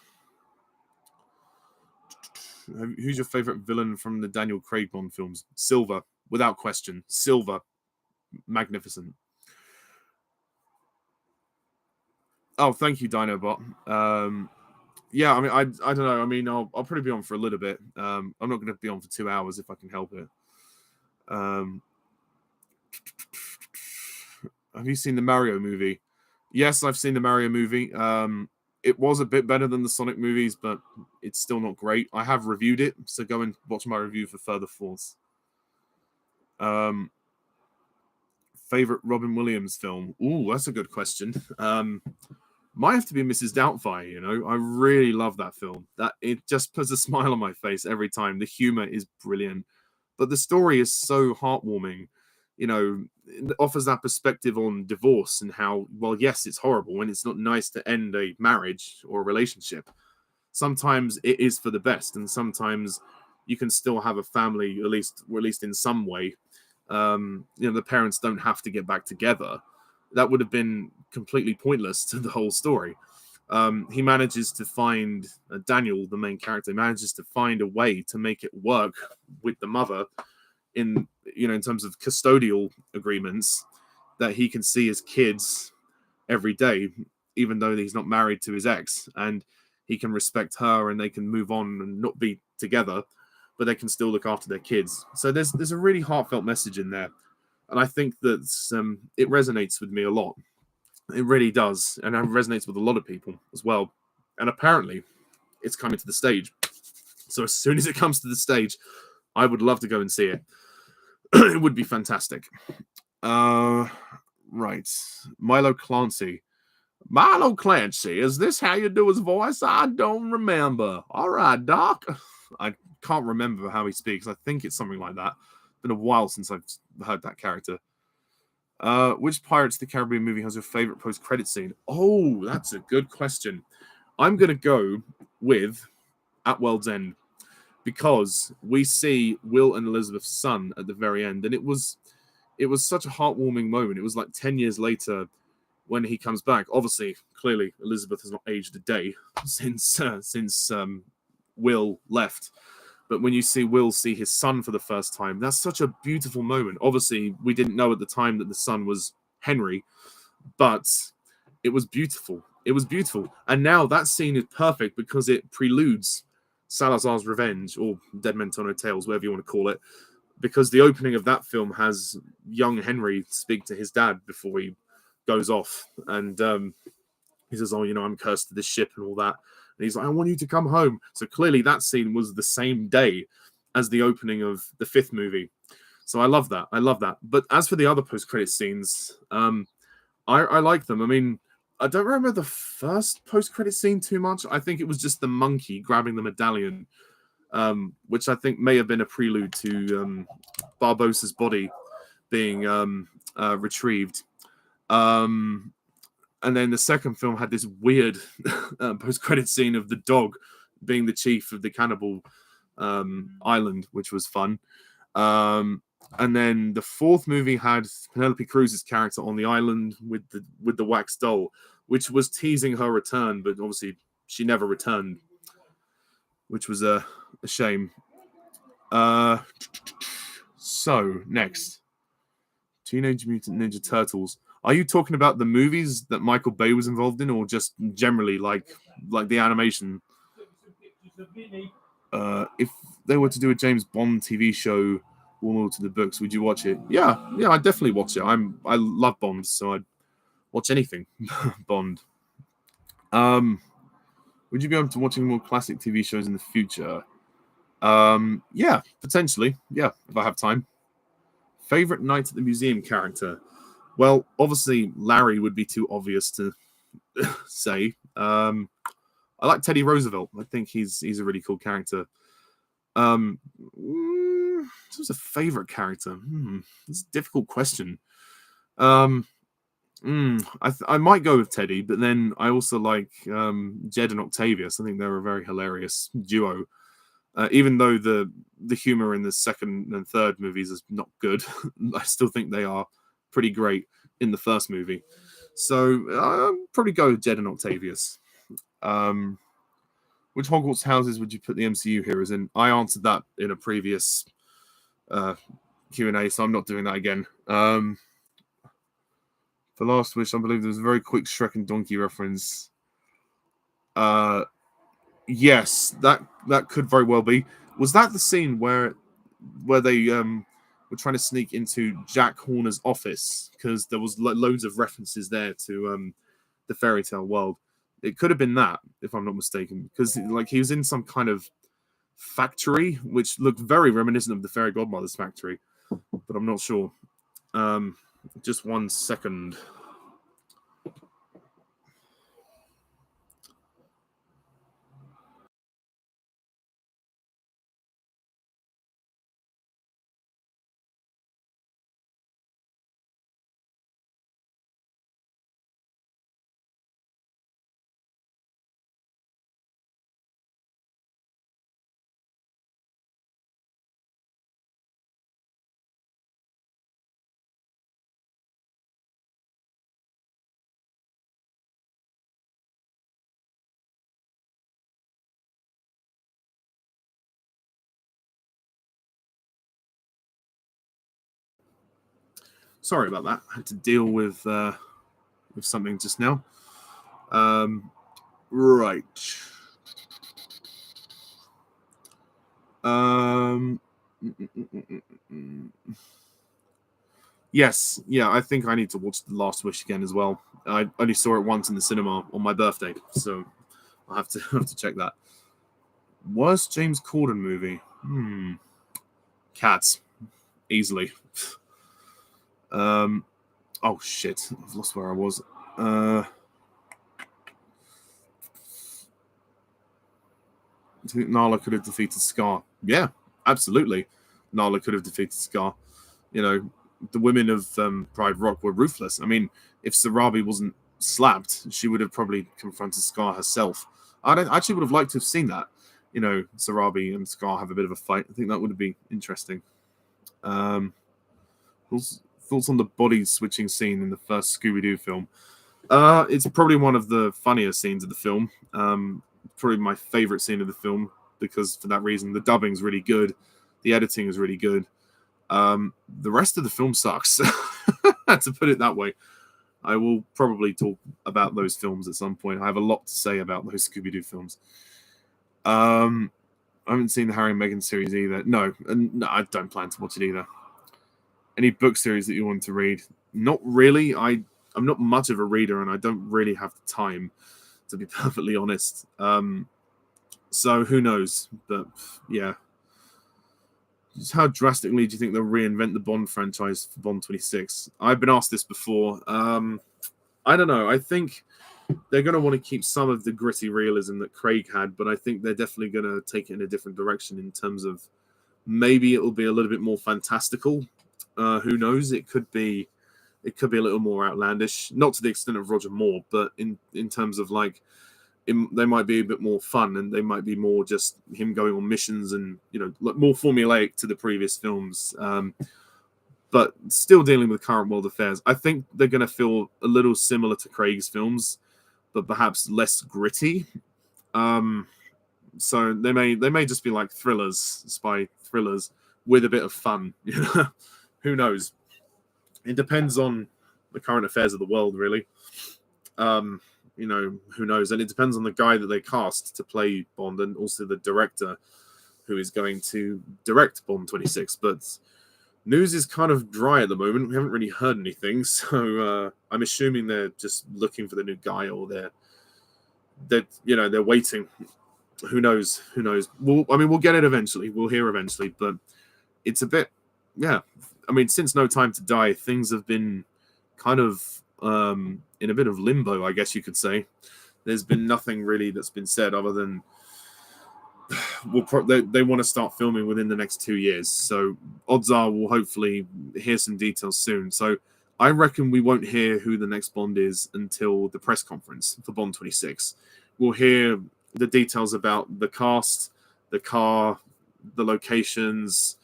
Who's your favorite villain from the Daniel Craig Bond films? Silver, without question. Silver, magnificent. Oh, thank you, Dinobot. Yeah, I mean, I don't know. I mean, I'll probably be on for a little bit. I'm not going to be on for 2 hours if I can help it. Have you seen the Mario movie? Yes, I've seen the Mario movie. It was a bit better than the Sonic movies, but it's still not great. I have reviewed it, so go and watch my review for further thoughts. Favorite Robin Williams film? Ooh, that's a good question. Might have to be Mrs. Doubtfire. I really love that film. That it just puts a smile on my face every time. The humor is brilliant, but the story is so heartwarming. It offers that perspective on divorce and how, well, yes, it's horrible and it's not nice to end a marriage or a relationship. Sometimes it is for the best, and sometimes you can still have a family, at least in some way. The parents don't have to get back together. That would have been completely pointless to the whole story. He manages to find Daniel, the main character, manages to find a way to make it work with the mother in terms of custodial agreements, that he can see his kids every day, even though he's not married to his ex, and he can respect her and they can move on and not be together, but they can still look after their kids. So there's a really heartfelt message in there. And I think that it resonates with me a lot. It really does. And it resonates with a lot of people as well. And apparently, it's coming to the stage. So as soon as it comes to the stage, I would love to go and see it. It would be fantastic. Right. Milo Clancy. Milo Clancy, is this how you do his voice? I don't remember. All right, Doc. I can't remember how he speaks. I think it's something like that. Been a while since I've heard that character. Which Pirates of the Caribbean movie has your favorite post-credit scene? Oh, that's a good question. I'm going to go with At World's End, because we see Will and Elizabeth's son at the very end, and it was such a heartwarming moment. It was like 10 years later when he comes back. Obviously, clearly, Elizabeth has not aged a day since Will left. But when you see Will see his son for the first time, that's such a beautiful moment. Obviously, we didn't know at the time that the son was Henry, but it was beautiful. It was beautiful. And now that scene is perfect because it preludes Salazar's Revenge, or Dead Men Tell No Tales, whatever you want to call it, because the opening of that film has young Henry speak to his dad before he goes off. And he says, I'm cursed to this ship and all that. And he's like, I want you to come home. So clearly that scene was the same day as the opening of the fifth movie. So I love that. But as for the other post-credit scenes, I like them. I mean, I don't remember the first post-credit scene too much. I think it was just the monkey grabbing the medallion, which I think may have been a prelude to Barbossa's body being retrieved. And then the second film had this weird post-credit scene of the dog being the chief of the cannibal island, which was fun. And then the fourth movie had Penelope Cruz's character on the island with the wax doll, which was teasing her return, but obviously she never returned, which was a shame. So next, Teenage Mutant Ninja Turtles. Are you talking about the movies that Michael Bay was involved in, or just generally like the animation? If they were to do a James Bond TV show, warm to the books, would you watch it? Yeah, I'd definitely watch it. I love Bond, so I'd watch anything Bond. Would you be open to watching more classic TV shows in the future? Yeah, potentially. Yeah, if I have time. Favorite Night at the Museum character? Well, obviously Larry would be too obvious to say. I like Teddy Roosevelt. I think he's a really cool character. Who's a favorite character? It's a difficult question. I might go with Teddy, but then I also like Jed and Octavius. I think they're a very hilarious duo. Even though the humor in the second and third movies is not good, I still think they are pretty great in the first movie. So I'll probably go with Jed and Octavius. Which Hogwarts houses would you put the MCU heroes in? I answered that in a previous Q&A, so I'm not doing that again. For Last Wish, I believe there was a very quick Shrek and Donkey reference. Yes, that could very well be. Was that the scene where they were trying to sneak into Jack Horner's office because there was loads of references there to the fairy tale world? It could have been that, if I'm not mistaken, because like he was in some kind of factory which looked very reminiscent of the fairy godmother's factory, but I'm not sure. Just 1 second. Sorry about that. I had to deal with something just now. Right. Yes, yeah, I think I need to watch The Last Wish again as well. I only saw it once in the cinema on my birthday, so I have to have to check that. Worst James Corden movie? Cats, easily. Oh shit, I've lost where I was. I think Nala could have defeated Scar. Yeah, absolutely. Nala could have defeated Scar. You know, the women of Pride Rock were ruthless. I mean, if Sarabi wasn't slapped, she would have probably confronted Scar herself. I actually would have liked to have seen that. You know, Sarabi and Scar have a bit of a fight. I think that would be interesting. Thoughts on the body switching scene in the first Scooby-Doo film? It's probably one of the funniest scenes of the film. Probably my favorite scene of the film because for that reason, the dubbing's really good, the editing is really good. The rest of the film sucks, to put it that way. I will probably talk about those films at some point. I have a lot to say about those Scooby-Doo films. I haven't seen the Harry and Meghan series either. No, I don't plan to watch it either. Any book series that you want to read? Not really. I'm not much of a reader, and I don't really have the time, to be perfectly honest. So who knows? But yeah. Just how drastically do you think they'll reinvent the Bond franchise for Bond 26? I've been asked this before. I don't know. I think they're going to want to keep some of the gritty realism that Craig had, but I think they're definitely going to take it in a different direction in terms of maybe it will be a little bit more fantastical. Who knows? It could be a little more outlandish, not to the extent of Roger Moore, but in terms of like they might be a bit more fun, and they might be more just him going on missions and like more formulaic to the previous films. But still dealing with current world affairs. I think they're going to feel a little similar to Craig's films, but perhaps less gritty. So they may just be like thrillers, spy thrillers with a bit of fun. Who knows? It depends on the current affairs of the world, really. Who knows? And it depends on the guy that they cast to play Bond, and also the director who is going to direct Bond 26. But news is kind of dry at the moment. We haven't really heard anything, so I'm assuming they're just looking for the new guy, or they're waiting. Who knows? We'll get it eventually. We'll hear eventually, but it's a bit, yeah. I mean, since No Time to Die, things have been kind of in a bit of limbo, I guess you could say. There's been nothing really that's been said other than they want to start filming within the next 2 years. So odds are we'll hopefully hear some details soon. So I reckon we won't hear who the next Bond is until the press conference for Bond 26. We'll hear the details about the cast, the car, the locations,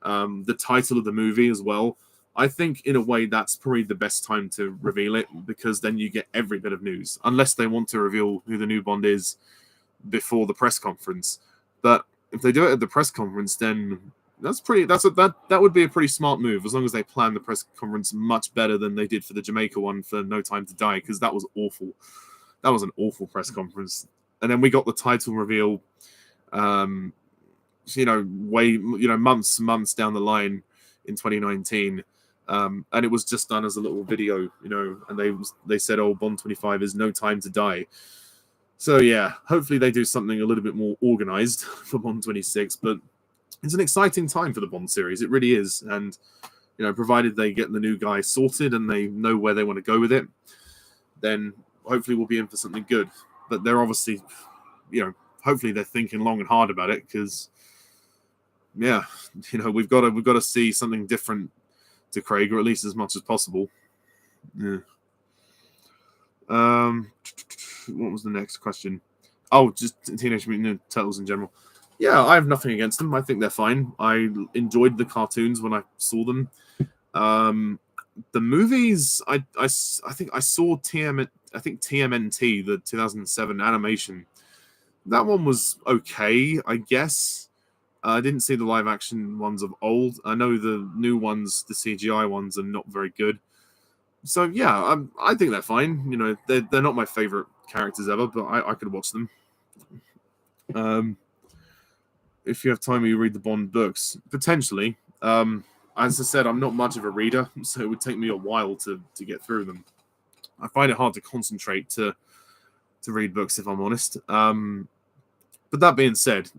the title of the movie as well. I think in a way that's probably the best time to reveal it, because then you get every bit of news, unless they want to reveal who the new Bond is before the press conference. But if they do it at the press conference, then that would be a pretty smart move, as long as they plan the press conference much better than they did for the Jamaica one for No Time to Die, because that was awful. That was an awful press conference. And then we got the title reveal, months down the line in 2019. And it was just done as a little video, and they said, oh, Bond 25 is No Time to Die. So yeah, hopefully they do something a little bit more organized for Bond 26, but it's an exciting time for the Bond series. It really is. And, provided they get the new guy sorted and they know where they want to go with it, then hopefully we'll be in for something good. But they're obviously, hopefully they're thinking long and hard about it, because, yeah, we've got to see something different to Craig, or at least as much as possible. Yeah. What was the next question? Oh, just Teenage Mutant Ninja Turtles in general. Yeah, I have nothing against them. I think they're fine. I enjoyed the cartoons when I saw them. The movies, I think I saw TMNT, the 2007 animation. That one was okay, I guess. I didn't see the live action ones of old. I know the new ones, the CGI ones, are not very good. So yeah, I think they're fine. They're not my favorite characters ever, but I could watch them. If you have time, you read the Bond books potentially. As I said, I'm not much of a reader, so it would take me a while to get through them. I find it hard to concentrate to read books, if I'm honest. But that being said,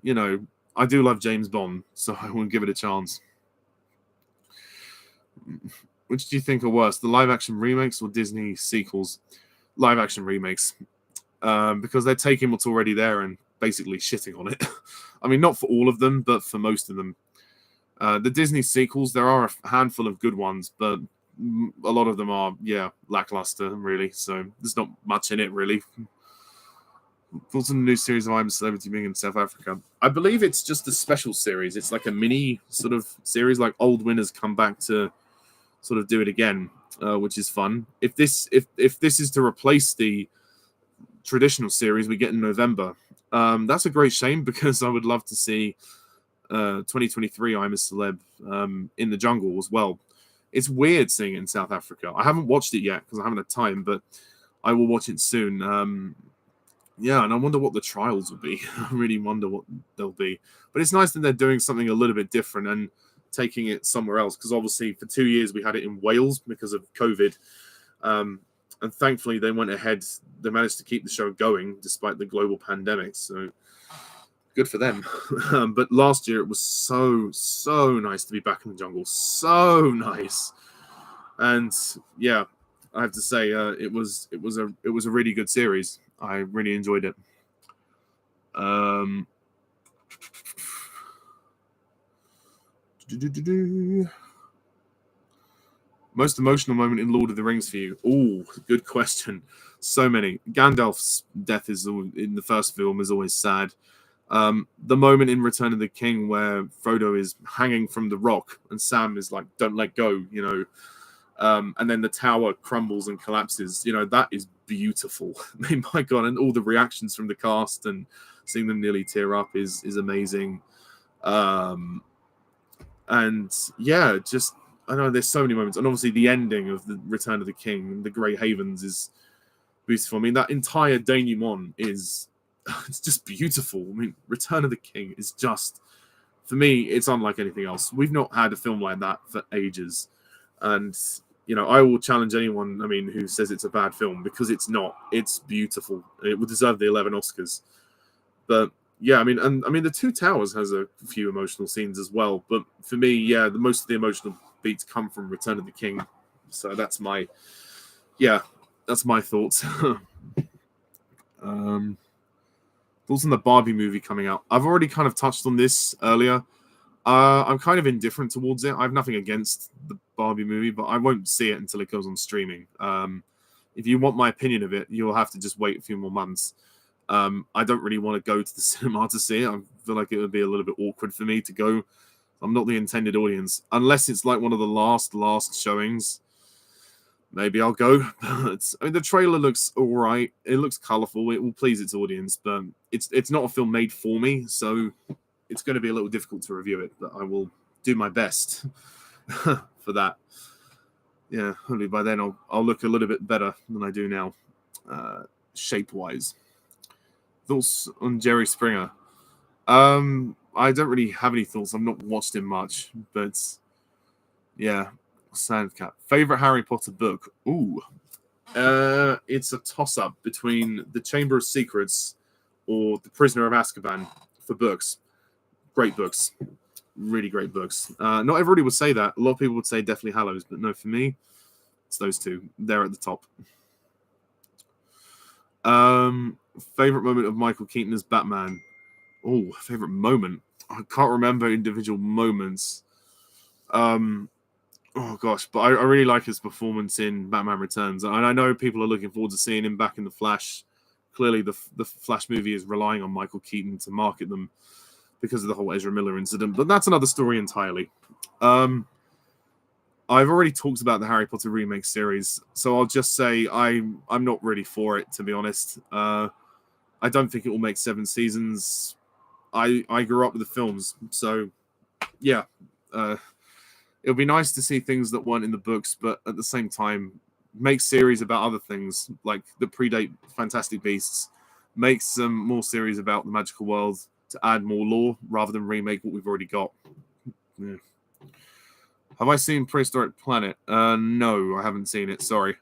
I do love James Bond, so I will give it a chance. Which do you think are worse, the live-action remakes or Disney sequels? Live-action remakes. Because they're taking what's already there and basically shitting on it. I mean, not for all of them, but for most of them. The Disney sequels, there are a handful of good ones, but a lot of them are, lackluster, really. So there's not much in it, really. Thoughts on the new series of I'm a Celebrity being in South Africa? I believe it's just a special series. It's like a mini sort of series, like old winners come back to sort of do it again, which is fun. If this is to replace the traditional series we get in November, that's a great shame, because I would love to see 2023 I'm a Celeb in the jungle as well. It's weird seeing it in South Africa. I haven't watched it yet because I haven't had time, but I will watch it soon. And I wonder what the trials will be. I really wonder what they'll be. But it's nice that they're doing something a little bit different and taking it somewhere else, because obviously for 2 years we had it in Wales because of COVID. And thankfully they went ahead. They managed to keep the show going despite the global pandemic. So good for them. But last year it was so nice to be back in the jungle. So nice. And yeah, I have to say, it was a really good series. I really enjoyed it. Um, Most emotional moment in Lord of the Rings for you? Oh, good question. So many. Gandalf's death in the first film is always sad. The moment in Return of the King where Frodo is hanging from the rock and Sam is like, "Don't let go," and then the tower crumbles and collapses. That is beautiful. I mean, my God, and all the reactions from the cast and seeing them nearly tear up is amazing. Um, and yeah, just I know there's so many moments, and obviously the ending of the Return of the King, the Grey Havens, is beautiful. I mean, that entire denouement is it's just beautiful. I mean, Return of the King is just, for me, it's unlike anything else. We've not had a film like that for ages, and I will challenge anyone. I mean, who says it's a bad film, because it's not. It's beautiful. It would deserve the 11 Oscars. But yeah, the Two Towers has a few emotional scenes as well. But for me, yeah, most of the emotional beats come from Return of the King. So that's my thoughts. Thoughts on the Barbie movie coming out. I've already kind of touched on this earlier. I'm kind of indifferent towards it. I have nothing against the Barbie movie, but I won't see it until it goes on streaming. If you want my opinion of it, you'll have to just wait a few more months. I don't really want to go to the cinema to see it. I feel like it would be a little bit awkward for me to go. I'm not the intended audience. Unless it's like one of the last showings, maybe I'll go. But the trailer looks all right. It looks colourful. It will please its audience, but it's not a film made for me, so it's going to be a little difficult to review it. But I will do my best for that. Yeah, hopefully by then I'll look a little bit better than I do now, shape-wise. Thoughts on Jerry Springer? I don't really have any thoughts. I've not watched him much, but yeah, Sandcat. Favorite Harry Potter book? Ooh, it's a toss-up between The Chamber of Secrets or The Prisoner of Azkaban for books. Great books, really great books. Not everybody would say that. A lot of people would say Deathly Hallows, but no, for me, it's those two. They're at the top. Favorite moment of Michael Keaton as Batman? Oh, favorite moment. I can't remember individual moments. Oh gosh, but I really like his performance in Batman Returns, and I know people are looking forward to seeing him back in the Flash. Clearly, the Flash movie is relying on Michael Keaton to market them because of the whole Ezra Miller incident, but that's another story entirely. I've already talked about the Harry Potter remake series, so I'll just say I'm not really for it, to be honest. I don't think it will make 7 seasons. I grew up with the films, so yeah. It would be nice to see things that weren't in the books, but at the same time, make series about other things, like the predate Fantastic Beasts. Make some more series about the magical world to add more lore, rather than remake what we've already got. Yeah. Have I seen Prehistoric Planet? No, I haven't seen it. Sorry.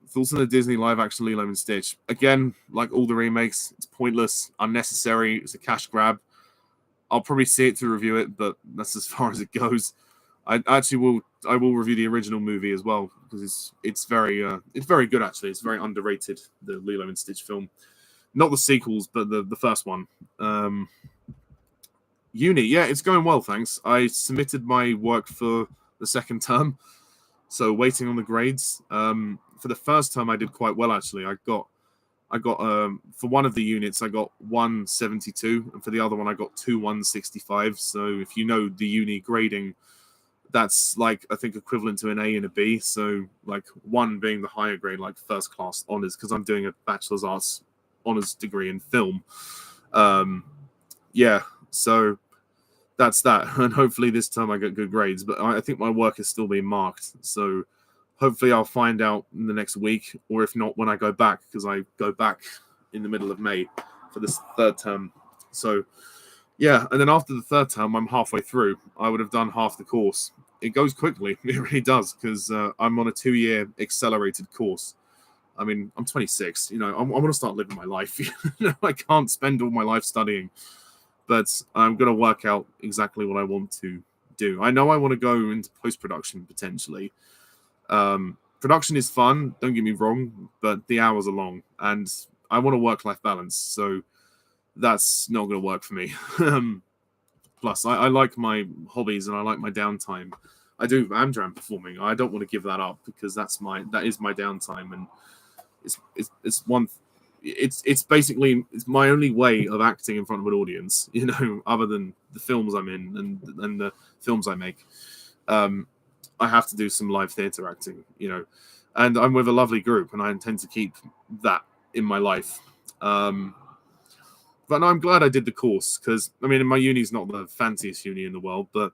Thoughts on the Disney live-action Lilo and Stitch? Again, like all the remakes, it's pointless, unnecessary. It's a cash grab. I'll probably see it to review it, but that's as far as it goes. I will review the original movie as well, because it's very good actually. It's very underrated, the Lilo and Stitch film. Not the sequels, but the first one. Uni, yeah, it's going well, thanks. I submitted my work for the second term, so waiting on the grades. For the first term, I did quite well actually. I got for one of the units I got 172, and for the other one I got 165. So if you know the uni grading, that's like I think equivalent to an A and a B. So like 1 being the higher grade, like first class honors, because I'm doing a bachelor's arts honors degree in film. Yeah, so that's that, and hopefully this time I get good grades. But I think my work is still being marked, so hopefully I'll find out in the next week, or if not, when I go back, because I go back in the middle of May for this third term. So yeah, and then after the third term, I'm halfway through. I would have done half the course. It goes quickly. It really does, because I'm on a 2-year accelerated course. I mean, I'm 26. I want to start living my life. I can't spend all my life studying, but I'm going to work out exactly what I want to do. I know I want to go into post-production potentially. production is fun, don't get me wrong, but the hours are long, and I want a work-life balance, so that's not going to work for me. Plus, I like my hobbies and I like my downtime. I do Amdram performing. I don't want to give that up because that is my downtime, and it's one. It's basically it's my only way of acting in front of an audience, other than the films I'm in and the films I make. Um, I have to do some live theatre acting, and I'm with a lovely group, and I intend to keep that in my life. But no, I'm glad I did the course because I mean, my uni's not the fanciest uni in the world, but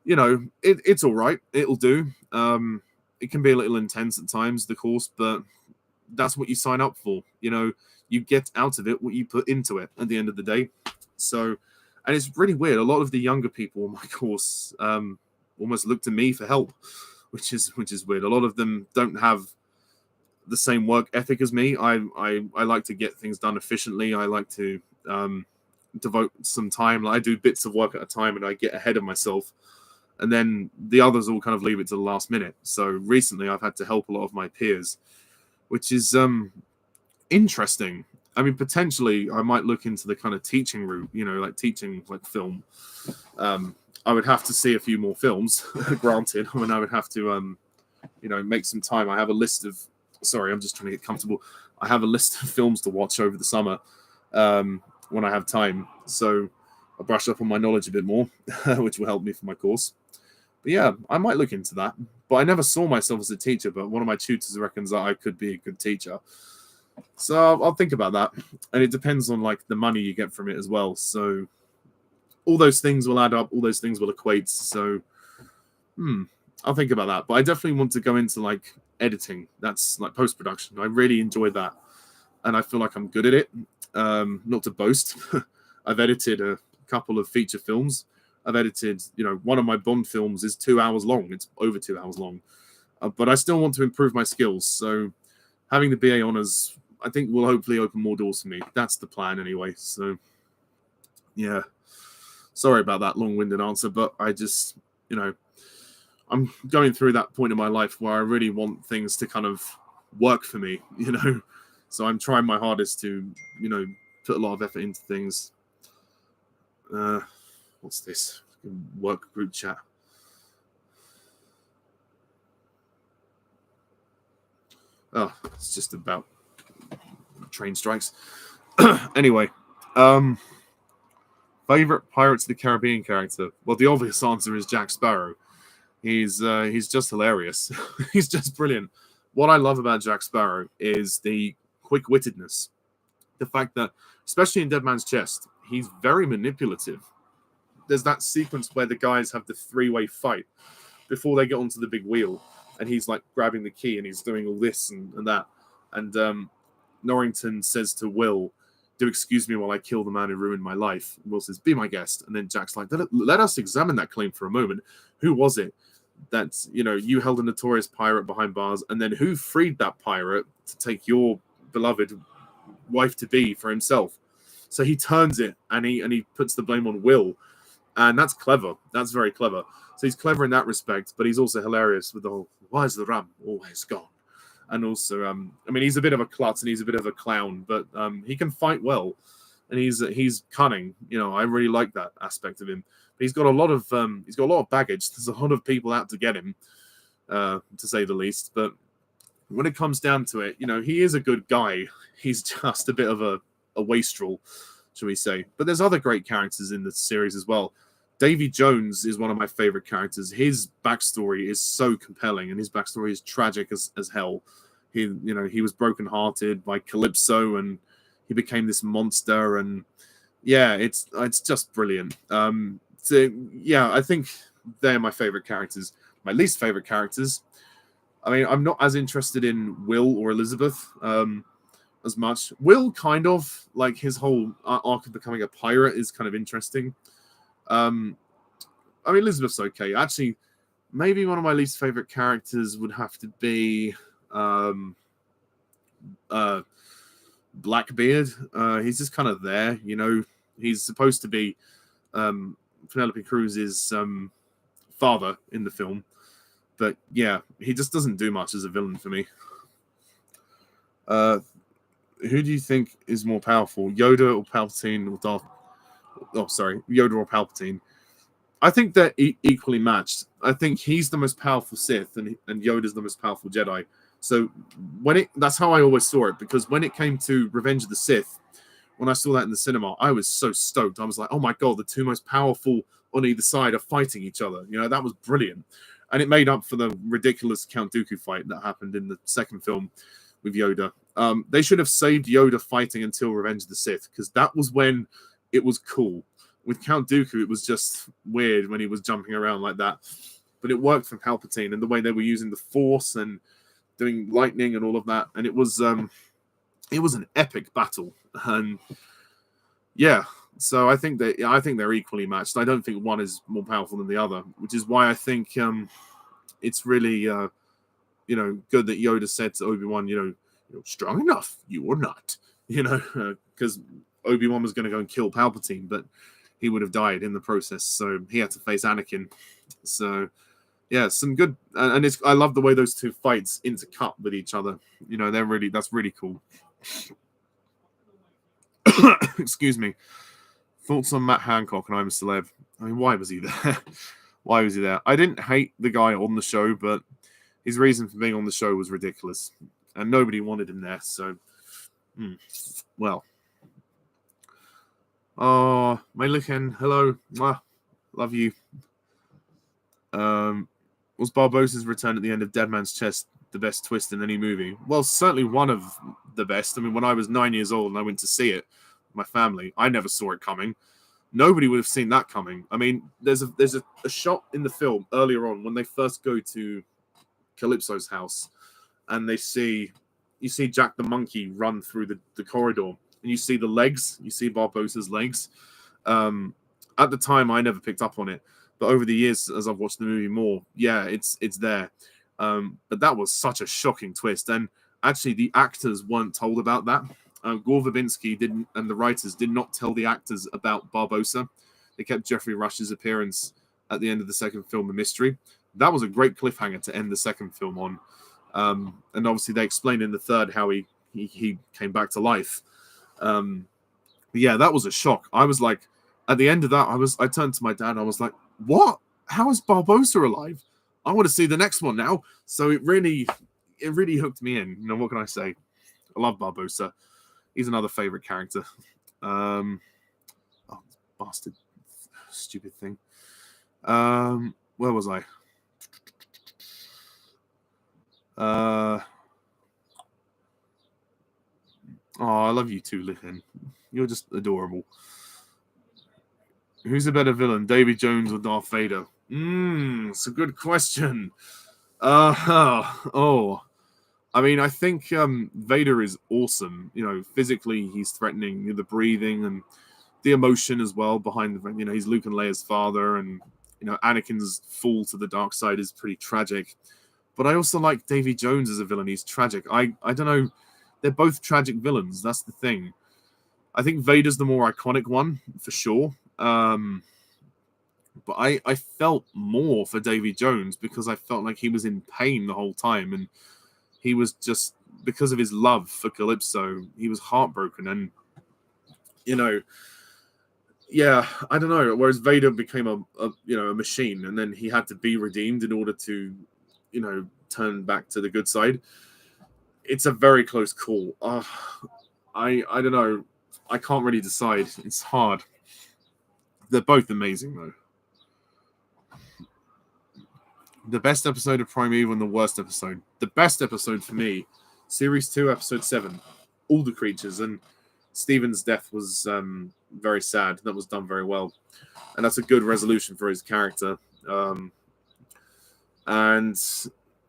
it's all right. It'll do. It can be a little intense at times, the course, but that's what you sign up for. You get out of it what you put into it at the end of the day. So, and it's really weird. A lot of the younger people on my course almost look to me for help, which is weird. A lot of them don't have the same work ethic as me. I like to get things done efficiently. I like to devote some time. Like, I do bits of work at a time, and I get ahead of myself. And then the others all kind of leave it to the last minute. So recently, I've had to help a lot of my peers, which is interesting. I mean, potentially, I might look into the kind of teaching route. Like teaching like film. I would have to see a few more films, granted. I mean, I would have to make some time. I have a list of. Sorry, I'm just trying to get comfortable. I have a list of films to watch over the summer when I have time. So I'll brush up on my knowledge a bit more, which will help me for my course. But yeah, I might look into that. But I never saw myself as a teacher, but one of my tutors reckons that I could be a good teacher. So I'll think about that. And it depends on like the money you get from it as well. So all those things will add up. All those things will equate. So, I'll think about that. But I definitely want to go into like editing. That's like post-production. I really enjoy that. And I feel like I'm good at it. Not to boast. I've edited a couple of feature films. I've edited, one of my Bond films is 2 hours long. It's over 2 hours long. But I still want to improve my skills. So having the BA honours, I think, will hopefully open more doors for me. That's the plan anyway. So, yeah. Sorry about that long-winded answer, but I just, I'm going through that point in my life where I really want things to kind of work for me, So I'm trying my hardest to, put a lot of effort into things. What's this? Work group chat. Oh, it's just about train strikes. Anyway, favorite Pirates of the Caribbean character? Well, the obvious answer is Jack Sparrow. He's just hilarious. He's just brilliant. What I love about Jack Sparrow is the quick-wittedness. The fact that, especially in Dead Man's Chest, he's very manipulative. There's that sequence where the guys have the three-way fight before they get onto the big wheel, and he's like grabbing the key and he's doing all this and that. And Norrington says to Will, "Do excuse me while I kill the man who ruined my life." And Will says, "Be my guest." And then Jack's like, let us examine that claim for a moment. Who was it that, you held a notorious pirate behind bars, and then who freed that pirate to take your beloved wife-to-be for himself? So he turns it and he puts the blame on Will. And that's clever. That's very clever. So he's clever in that respect, but he's also hilarious with the whole, "Why is the ram always gone?" And also, I mean, he's a bit of a klutz and he's a bit of a clown, but he can fight well, and he's cunning. I really like that aspect of him. But he's got a lot of baggage. There's a lot of people out to get him, to say the least. But when it comes down to it, he is a good guy. He's just a bit of a wastrel, shall we say? But there's other great characters in the series as well. Davy Jones is one of my favorite characters. His backstory is so compelling, and his backstory is tragic as hell. He was brokenhearted by Calypso, and he became this monster. And yeah, it's just brilliant. So yeah, I think they're my favorite characters. My least favorite characters, I mean, I'm not as interested in Will or Elizabeth as much. Will, kind of, like his whole arc of becoming a pirate is kind of interesting. I mean, Elizabeth's okay. Actually, maybe one of my least favorite characters would have to be Blackbeard. He's just kind of there, He's supposed to be Penelope Cruz's father in the film, But yeah, he just doesn't do much as a villain for me. Who do you think is more powerful, Yoda or Palpatine or Darth? Oh, sorry, Yoda or Palpatine? I think they're equally matched. I think he's the most powerful Sith, and Yoda's the most powerful Jedi. So that's how I always saw it, because when it came to Revenge of the Sith, when I saw that in the cinema, I was so stoked. I was like, oh my god, the two most powerful on either side are fighting each other. That was brilliant. And it made up for the ridiculous Count Dooku fight that happened in the second film with Yoda. They should have saved Yoda fighting until Revenge of the Sith, because that was when it was cool. With Count Dooku, it was just weird when he was jumping around like that. But it worked for Palpatine, and the way they were using the Force and doing lightning and all of that. And it was an epic battle. And yeah, so I think they're equally matched. I don't think one is more powerful than the other, which is why I think it's really good that Yoda said to Obi-Wan, you're strong enough, you are not, because Obi-Wan was going to go and kill Palpatine, but he would have died in the process, so he had to face Anakin. So yeah, some good, and I love the way those two fights intercut with each other. That's really cool. Excuse me. Thoughts on Matt Hancock and I'm a Celeb? I mean, why was he there? Why was he there? I didn't hate the guy on the show, but his reason for being on the show was ridiculous, and nobody wanted him there. So, well. Oh, Mayliken, hello. Mwah. Love you. Was Barbossa's return at the end of Dead Man's Chest the best twist in any movie? Well, certainly one of the best. I mean, when I was 9 years old and I went to see it with my family, I never saw it coming. Nobody would have seen that coming. I mean, there's a shot in the film earlier on when they first go to Calypso's house, and you see Jack the Monkey run through the corridor, and you see the legs, you see Barbossa's legs. At the time, I never picked up on it, but over the years, as I've watched the movie more, yeah, it's there. But that was such a shocking twist, and actually, the actors weren't told about that. Gore Verbinski didn't, and the writers did not tell the actors about Barbossa. They kept Jeffrey Rush's appearance at the end of the second film a mystery. That was a great cliffhanger to end the second film on. And obviously, they explained in the third how he came back to life. Yeah, that was a shock. I was like, at the end of that, I turned to my dad. I was like, "What? How is Barbossa alive? I want to see the next one now." So it really hooked me in. What can I say? I love Barbossa. He's another favorite character. Oh, bastard, stupid thing. Where was I? Oh, I love you too, Lithin. You're just adorable. Who's a better villain, Davy Jones or Darth Vader? It's a good question. I mean, I think Vader is awesome. Physically, he's threatening. The breathing and the emotion as well behind the. He's Luke and Leia's father, and Anakin's fall to the dark side is pretty tragic. But I also like Davy Jones as a villain. He's tragic. I don't know. They're both tragic villains. That's the thing. I think Vader's the more iconic one for sure. But I felt more for Davy Jones because I felt like he was in pain the whole time, and he was just, because of his love for Calypso, he was heartbroken, and yeah, I don't know. Whereas Vader became a machine, and then he had to be redeemed in order to turn back to the good side. It's a very close call. I don't know. I can't really decide. It's hard. They're both amazing though. The best episode of Primeval and the worst episode. The best episode for me, Series 2, Episode 7, All the Creatures, and Stephen's death was very sad. That was done very well. And that's a good resolution for his character. And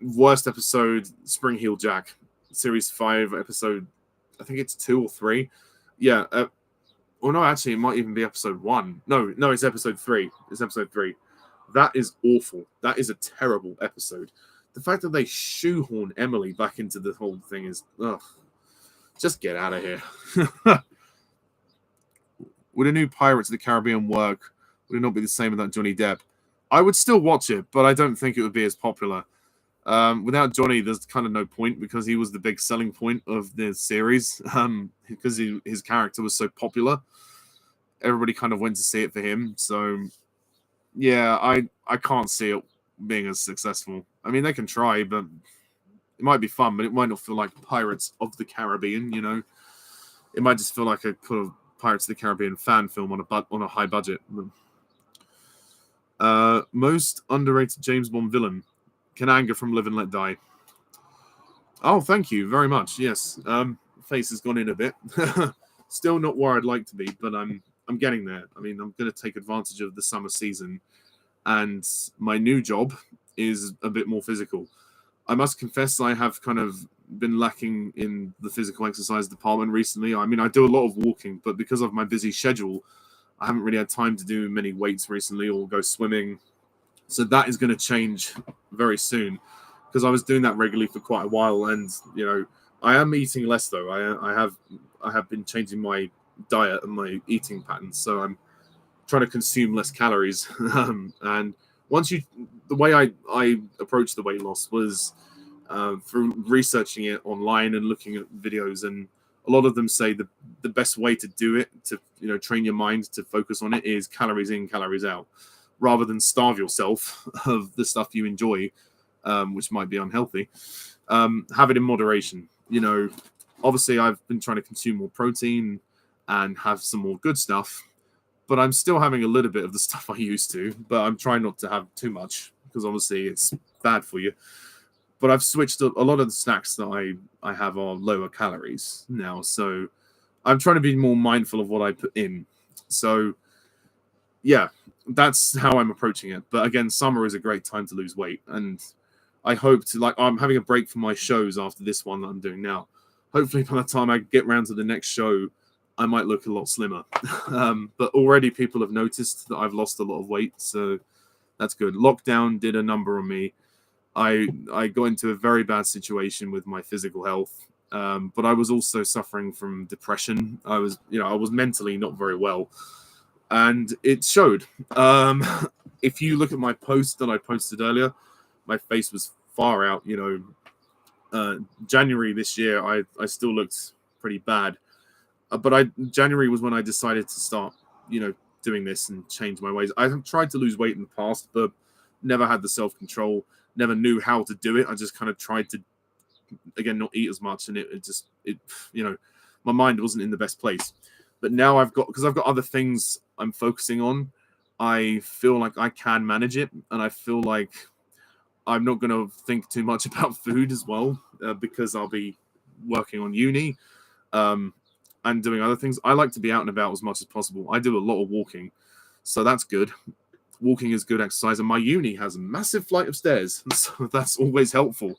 worst episode, Spring Heel Jack, Series 5, Episode, I think it's 2 or 3. Yeah. No, actually, it might even be Episode 1. No, it's Episode 3. It's Episode 3. That is awful. That is a terrible episode. The fact that they shoehorn Emily back into the whole thing is, just get out of here. Would a new Pirates of the Caribbean work? Would it not be the same without Johnny Depp? I would still watch it, but I don't think it would be as popular. Without Johnny, there's kind of no point because he was the big selling point of the series. Because his character was so popular, everybody kind of went to see it for him. So yeah, I can't see it being as successful. I mean, they can try, but it might be fun, but it might not feel like Pirates of the Caribbean. It might just feel like a kind of Pirates of the Caribbean fan film on a high budget. Most underrated James Bond villain. Can Anger from Live and Let Die. Oh, thank you very much. Yes, face has gone in a bit. Still not where I'd like to be, but I'm getting there. I mean, I'm going to take advantage of the summer season, and my new job is a bit more physical. I must confess, I have kind of been lacking in the physical exercise department recently. I mean, I do a lot of walking, but because of my busy schedule, I haven't really had time to do many weights recently or go swimming. So that is going to change very soon because I was doing that regularly for quite a while, and I am eating less though. I have been changing my diet and my eating patterns, so I'm trying to consume less calories. And the way I approached the weight loss was through researching it online and looking at videos, and a lot of them say the best way to do it, to train your mind to focus on it, is calories in, calories out, rather than starve yourself of the stuff you enjoy, which might be unhealthy. Have it in moderation. Obviously I've been trying to consume more protein and have some more good stuff, but I'm still having a little bit of the stuff I used to, but I'm trying not to have too much because obviously it's bad for you. But I've switched a lot of the snacks that I have are lower calories now. So I'm trying to be more mindful of what I put in. So yeah, that's how I'm approaching it. But again, summer is a great time to lose weight. And I hope to, I'm having a break from my shows after this one that I'm doing now. Hopefully by the time I get round to the next show, I might look a lot slimmer. But already people have noticed that I've lost a lot of weight. So that's good. Lockdown did a number on me. I got into a very bad situation with my physical health. But I was also suffering from depression. I was mentally not very well. And it showed. If you look at my post that I posted earlier, my face was far out. January this year, I still looked pretty bad. But January was when I decided to start, doing this and change my ways. I have tried to lose weight in the past, but never had the self-control, never knew how to do it. I just kind of tried to, again, not eat as much, and my mind wasn't in the best place. But now because I've got other things I'm focusing on, I feel like I can manage it, and I feel like I'm not going to think too much about food as well, because I'll be working on uni and doing other things. I like to be out and about as much as possible. I do a lot of walking, so that's good. Walking is good exercise, and my uni has a massive flight of stairs, so that's always helpful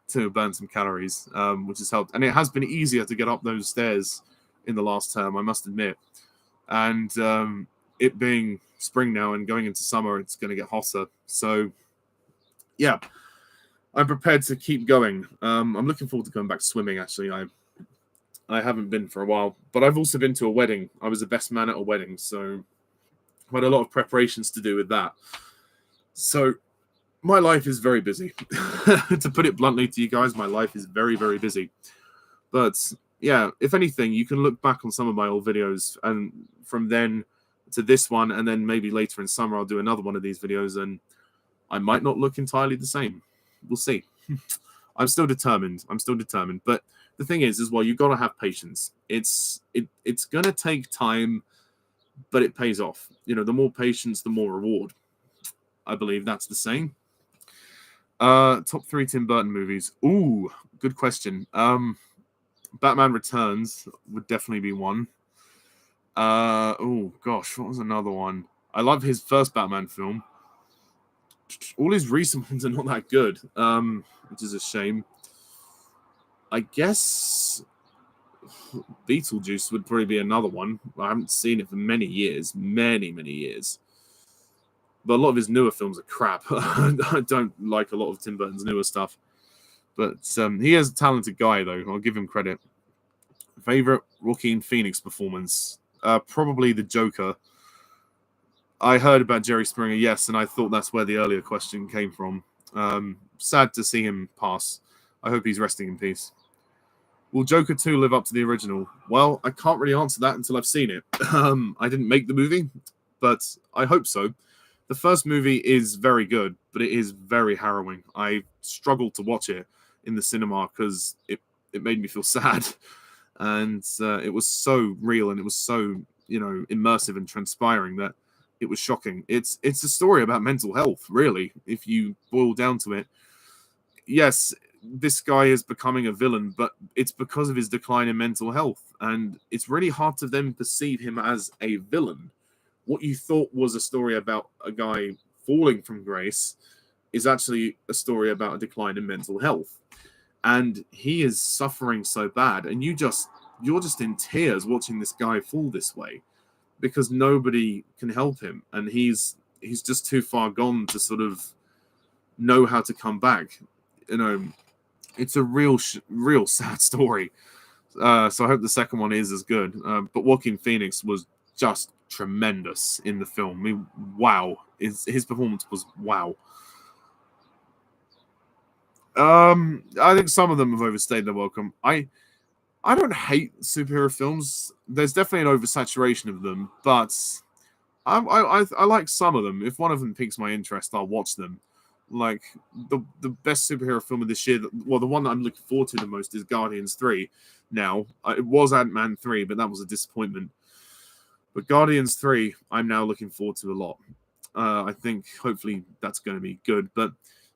to burn some calories, which has helped. And it has been easier to get up those stairs in the last term, I must admit. And it being spring now and going into summer, it's going to get hotter. So yeah, I'm prepared to keep going. I'm looking forward to going back swimming, actually. I haven't been for a while, but I've also been to a wedding. I was the best man at a wedding, so I had a lot of preparations to do with that. So my life is very busy. To put it bluntly to you guys, my life is very, very busy. But yeah, if anything, you can look back on some of my old videos, and from then to this one, and then maybe later in summer, I'll do another one of these videos, and I might not look entirely the same. We'll see. I'm still determined. But the thing is, well, you've got to have patience. It's going to take time, but it pays off. The more patience, the more reward. I believe that's the saying. Top 3 Tim Burton movies. Ooh, good question. Batman Returns would definitely be one. Oh gosh, what was another one? I love his first Batman film. All his recent ones are not that good, which is a shame. I guess Beetlejuice would probably be another one. I haven't seen it for many years. Many years. But a lot of his newer films are crap. I don't like a lot of Tim Burton's newer stuff. But he is a talented guy, though. I'll give him credit. Favorite Joaquin Phoenix performance? Probably the Joker. I heard about Jerry Springer, yes, and I thought that's where the earlier question came from. sad to see him pass. I hope he's resting in peace. Will Joker 2 live up to the original? Well, I can't really answer that until I've seen it. I didn't make the movie, but I hope so. The first movie is very good, but it is very harrowing. I struggled to watch it in the cinema because it made me feel sad. And it was so real and it was so, immersive and transpiring that it was shocking. It's a story about mental health, really, if you boil down to it. Yes, this guy is becoming a villain, but it's because of his decline in mental health. And it's really hard to then perceive him as a villain. What you thought was a story about a guy falling from grace is actually a story about a decline in mental health. And he is suffering so bad. And you're just in tears watching this guy fall this way because nobody can help him. And he's just too far gone to sort of know how to come back. It's a real sad story. So I hope the second one is as good. But Joaquin Phoenix was just tremendous in the film. I mean, wow. His performance was wow. I think some of them have overstayed their welcome. I don't hate superhero films. There's definitely an oversaturation of them, but I like some of them. If one of them piques my interest, I'll watch them. Like the best superhero film of this year, the one that I'm looking forward to the most is Guardians 3. Now, it was Ant-Man 3, but that was a disappointment. But Guardians 3, I'm now looking forward to a lot. I think hopefully that's going to be good. But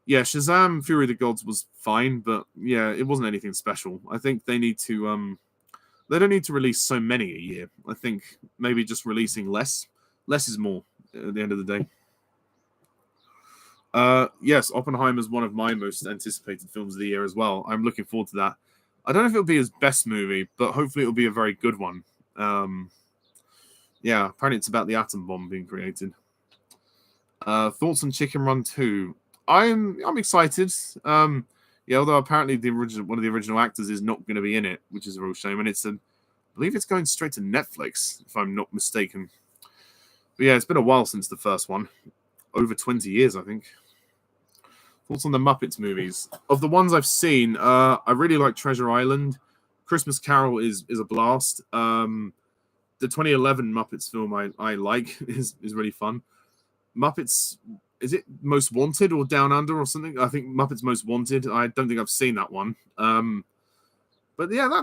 yeah, Shazam! Fury of the Gods was fine, but yeah, it wasn't anything special. I think they need to they don't need to release so many a year. I think maybe just releasing less is more at the end of the day. Yes, Oppenheimer is one of my most anticipated films of the year as well. I'm looking forward to that. I don't know if it'll be his best movie, but hopefully it'll be a very good one. Yeah, apparently it's about the atom bomb being created. Thoughts on Chicken Run 2? I'm excited. Yeah, although apparently one of the original actors is not going to be in it, which is a real shame. And I believe it's going straight to Netflix, if I'm not mistaken. But yeah, it's been a while since the first one. Over 20 years, I think. Thoughts on the Muppets movies? Of the ones I've seen, I really like Treasure Island. Christmas Carol is a blast. The 2011 Muppets film I like is really fun. Muppets, is it Most Wanted or Down Under or something? I think Muppets Most Wanted. I don't think I've seen that one. But yeah,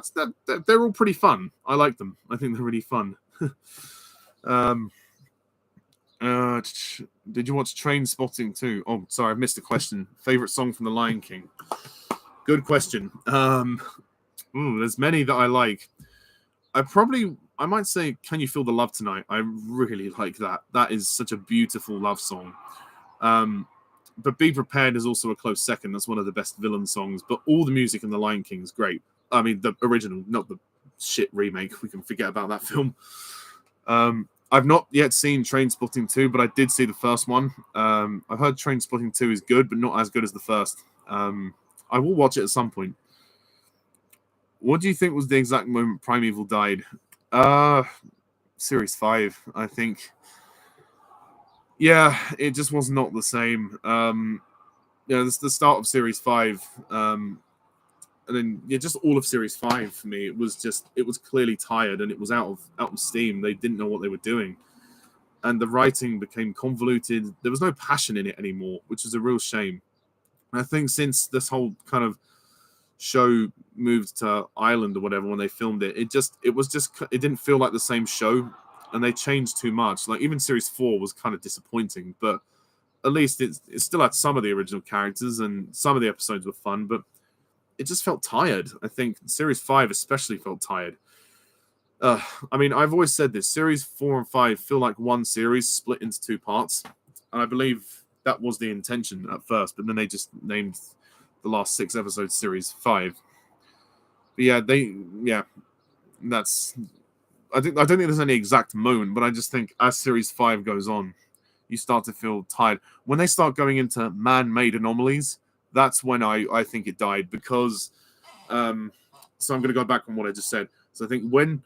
they're all pretty fun. I like them. I think they're really fun. Did you watch Train Spotting 2? Oh, sorry, I missed a question. Favorite song from The Lion King? Good question. There's many that I like. I might say Can You Feel the Love Tonight? I really like that. That is such a beautiful love song. But Be Prepared is also a close second. That's one of the best villain songs. But all the music in The Lion King is great. I mean, the original, not the shit remake. We can forget about that film. I've not yet seen Trainspotting 2, but I did see the first one. I've heard Trainspotting 2 is good, but not as good as the first. I will watch it at some point. What do you think was the exact moment Primeval died? Series 5, I think. Yeah, it just was not the same. It's the start of Series 5. And then just all of Series 5 for me, it was clearly tired and it was out of steam. They didn't know what they were doing. And the writing became convoluted. There was no passion in it anymore, which is a real shame. And I think since this whole kind of show moved to Ireland or whatever when they filmed it, it didn't feel like the same show, and they changed too much. Like even Series 4 was kind of disappointing, but at least it still had some of the original characters and some of the episodes were fun, but it just felt tired. I think Series 5 especially felt tired. I mean, I've always said this. Series 4 and 5 feel like one series split into two parts. And I believe that was the intention at first, but then they just named the last 6 episodes Series 5. But yeah, that's... I don't think there's any exact moment, but I just think as Series 5 goes on, you start to feel tired. When they start going into man-made anomalies, that's when I think it died, because so I'm going to go back on what I just said. So I think when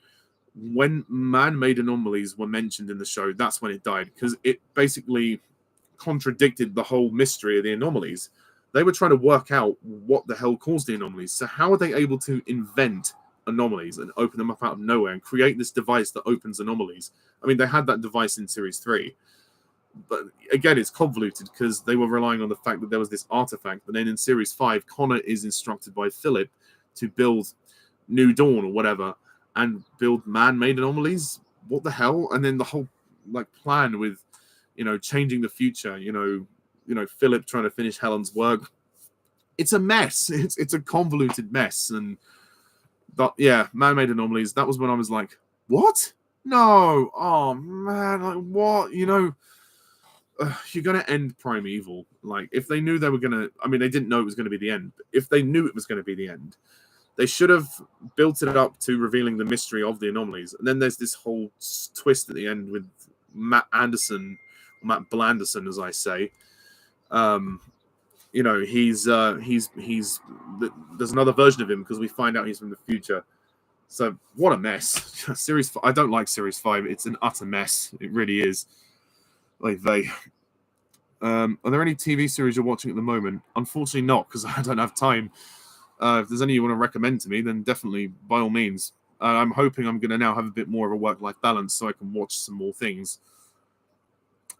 man-made anomalies were mentioned in the show, that's when it died, because it basically contradicted the whole mystery of the anomalies. they were trying to work out what the hell caused the anomalies. So how are they able to invent anomalies and open them up out of nowhere and create this device that opens anomalies? I mean, they had that device in Series 3, but again, it's convoluted because they were relying on the fact that there was this artifact. But then in Series 5, Connor is instructed by Philip to build New Dawn or whatever and build man-made anomalies. What the hell? And then the whole like plan with, changing the future, Philip trying to finish Helen's work. It's a mess. It's a convoluted mess. And yeah, man-made anomalies. That was when I was like, what? No. Oh man, like what? You're gonna end Primeval. Like if they knew they were gonna, I mean, they didn't know it was gonna be the end. But if they knew it was gonna be the end, they should have built it up to revealing the mystery of the anomalies. And then there's this whole twist at the end with Matt Anderson, Matt Blanderson, as I say. He's there's another version of him because we find out he's from the future. So what a mess. I don't like Series 5. It's an utter mess. It really is. Like are there any TV series you're watching at the moment? Unfortunately not, because I don't have time. If there's any you want to recommend to me, then definitely, by all means. I'm hoping I'm going to now have a bit more of a work-life balance so I can watch some more things.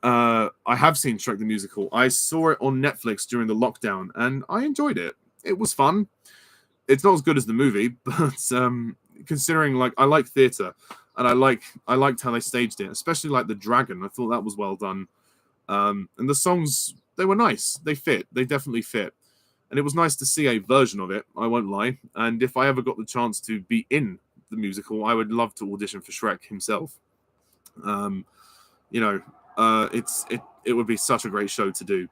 I have seen Shrek the Musical. I saw it on Netflix during the lockdown, and I enjoyed it. It was fun. It's not as good as the movie, but considering like I like theatre, and I liked how they staged it, especially like the dragon. I thought that was well done. And the songs, they were nice. They fit. They definitely fit. And it was nice to see a version of it, I won't lie. And if I ever got the chance to be in the musical, I would love to audition for Shrek himself. It would be such a great show to do.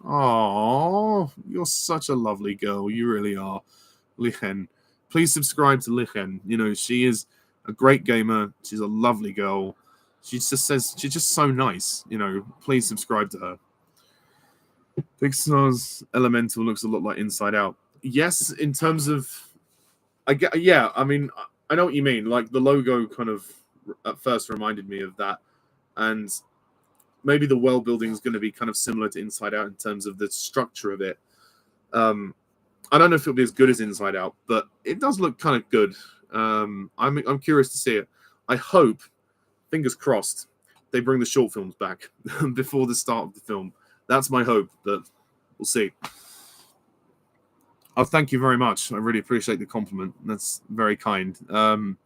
Oh, you're such a lovely girl. You really are, Lichen. Please subscribe to Lichen. She is a great gamer. She's a lovely girl. She's just so nice. Please subscribe to her. Pixar's Elemental looks a lot like Inside Out. Yes, in terms of, I mean, I know what you mean. Like the logo kind of at first reminded me of that, and maybe the world building is going to be kind of similar to Inside Out in terms of the structure of it. I don't know if it'll be as good as Inside Out, but it does look kind of good. I'm curious to see it. I hope, fingers crossed, they bring the short films back before the start of the film. That's my hope, but we'll see. Oh, thank you very much. I really appreciate the compliment. That's very kind. Some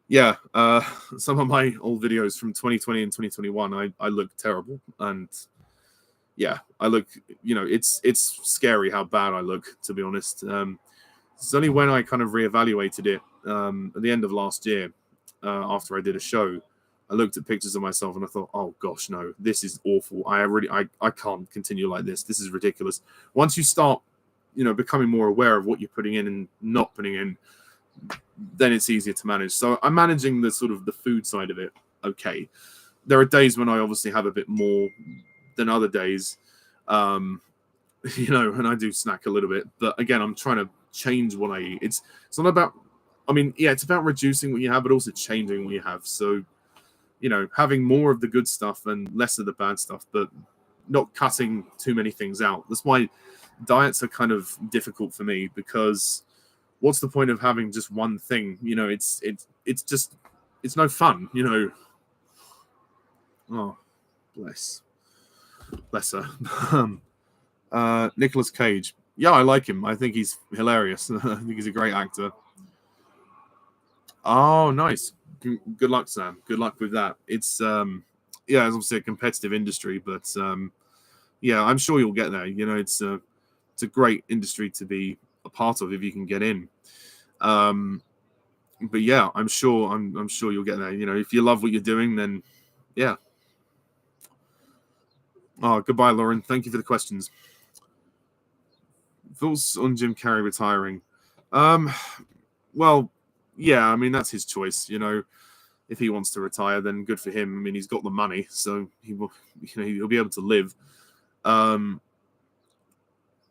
of my old videos from 2020 and 2021, I look terrible. And yeah, I look, it's scary how bad I look, to be honest. It's only when I kind of reevaluated it at the end of last year, after I did a show, I looked at pictures of myself and I thought, oh gosh, no, this is awful. I can't continue like this. This is ridiculous. Once you start, becoming more aware of what you're putting in and not putting in, then it's easier to manage. So I'm managing the sort of the food side of it. Okay. There are days when I obviously have a bit more than other days, and I do snack a little bit, but again, I'm trying to change what I eat. It's not about, it's about reducing what you have, but also changing what you have. So, having more of the good stuff and less of the bad stuff, but not cutting too many things out. That's why diets are kind of difficult for me, because what's the point of having just one thing? It's no fun, Oh, bless her. Nicolas Cage. Yeah, I like him. I think he's hilarious. I think he's a great actor. Oh, nice. Good luck, Sam. Good luck with that. It's it's obviously a competitive industry, but I'm sure you'll get there. It's a great industry to be a part of if you can get in. But yeah, I'm sure you'll get there. If you love what you're doing, then yeah. Oh, goodbye, Lauren. Thank you for the questions. Thoughts on Jim Carrey retiring? Well, yeah, that's his choice. If he wants to retire, then good for him. He's got the money, so he will. He'll be able to live.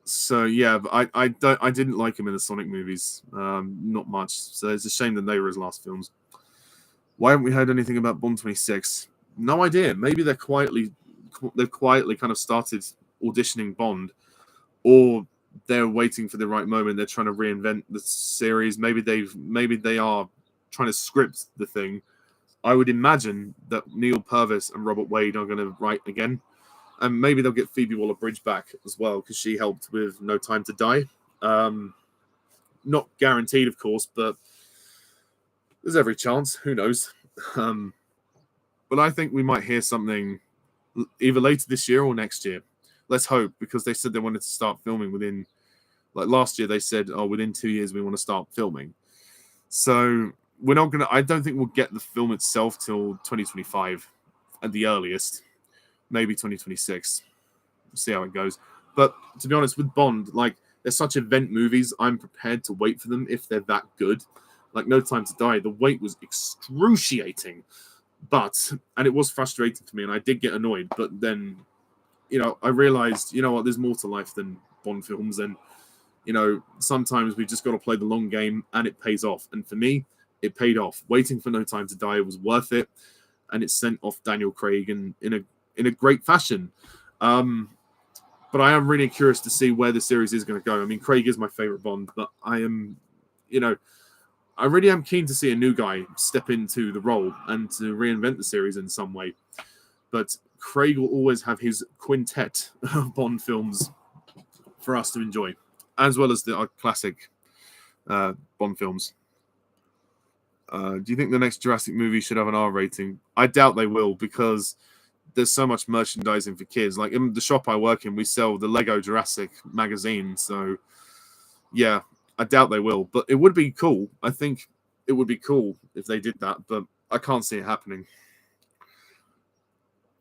So yeah, but I didn't like him in the Sonic movies. Not much. So it's a shame that they were his last films. Why haven't we heard anything about Bond 26? No idea. Maybe they're quietly they've quietly kind of started auditioning Bond, or they're waiting for the right moment. They're trying to reinvent the series. Maybe they are trying to script the thing. I would imagine that Neil Purvis and Robert Wade are going to write again, and maybe they'll get Phoebe Waller-Bridge back as well because she helped with No Time to Die. Not guaranteed, of course, but there's every chance. Who knows? But I think we might hear something either later this year or next year. Let's hope, because they said they wanted to start filming within, like last year, they said, oh, within 2 years we want to start filming. So we're not going to, I don't think we'll get the film itself till 2025 at the earliest, maybe 2026. We'll see how it goes. But to be honest, with Bond, like, they're such event movies, I'm prepared to wait for them if they're that good. Like No Time to Die, the wait was excruciating. And it was frustrating for me, and I did get annoyed. But then, I realized, you know what, there's more to life than Bond films. And, sometimes we've just got to play the long game, and it pays off. And for me, it paid off. Waiting for No Time to Die was worth it, and it sent off Daniel Craig in a great fashion. But I am really curious to see where the series is going to go. I mean, Craig is my favorite Bond, but I am, I really am keen to see a new guy step into the role and to reinvent the series in some way. But Craig will always have his quintet of Bond films for us to enjoy, as well as the classic Bond films. Do you think the next Jurassic movie should have an R rating? I doubt they will, because there's so much merchandising for kids. Like in the shop I work in, we sell the Lego Jurassic magazine. So, yeah, I doubt they will. But it would be cool. I think it would be cool if they did that. But I can't see it happening.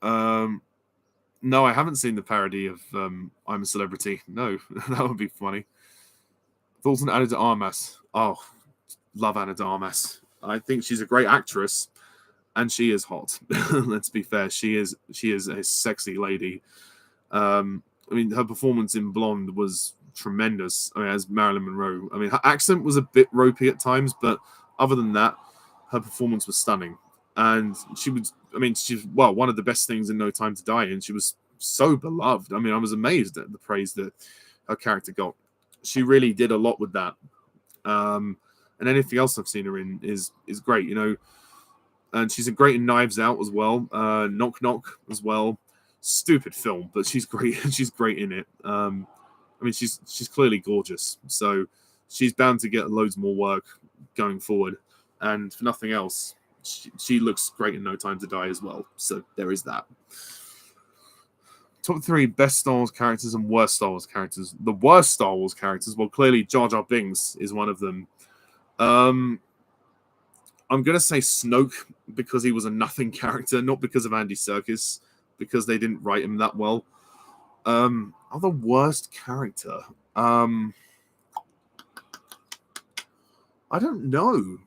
No, I haven't seen the parody of I'm a Celebrity. No, that would be funny. Thoughts on Ana de Armas? Oh, love Ana de Armas. I think she's a great actress. And she is hot. Let's be fair. She is a sexy lady. I mean, her performance in Blonde was tremendous. I mean, as Marilyn Monroe. I mean, her accent was a bit ropey at times, but other than that, her performance was stunning. And she's one of the best things in No Time to Die, and she was so beloved. I mean, I was amazed at the praise that her character got. She really did a lot with that. And anything else I've seen her in is great, And she's great in Knives Out as well. Knock Knock as well. Stupid film, but she's great. She's great in it. I mean, she's clearly gorgeous. So she's bound to get loads more work going forward. And for nothing else, she looks great in No Time to Die as well. So there is that. Top 3 best Star Wars characters and worst Star Wars characters. The worst Star Wars characters, well, clearly Jar Jar Binks is one of them. I'm going to say Snoke because he was a nothing character, not because of Andy Serkis, because they didn't write him that well. Other worst character? I don't know.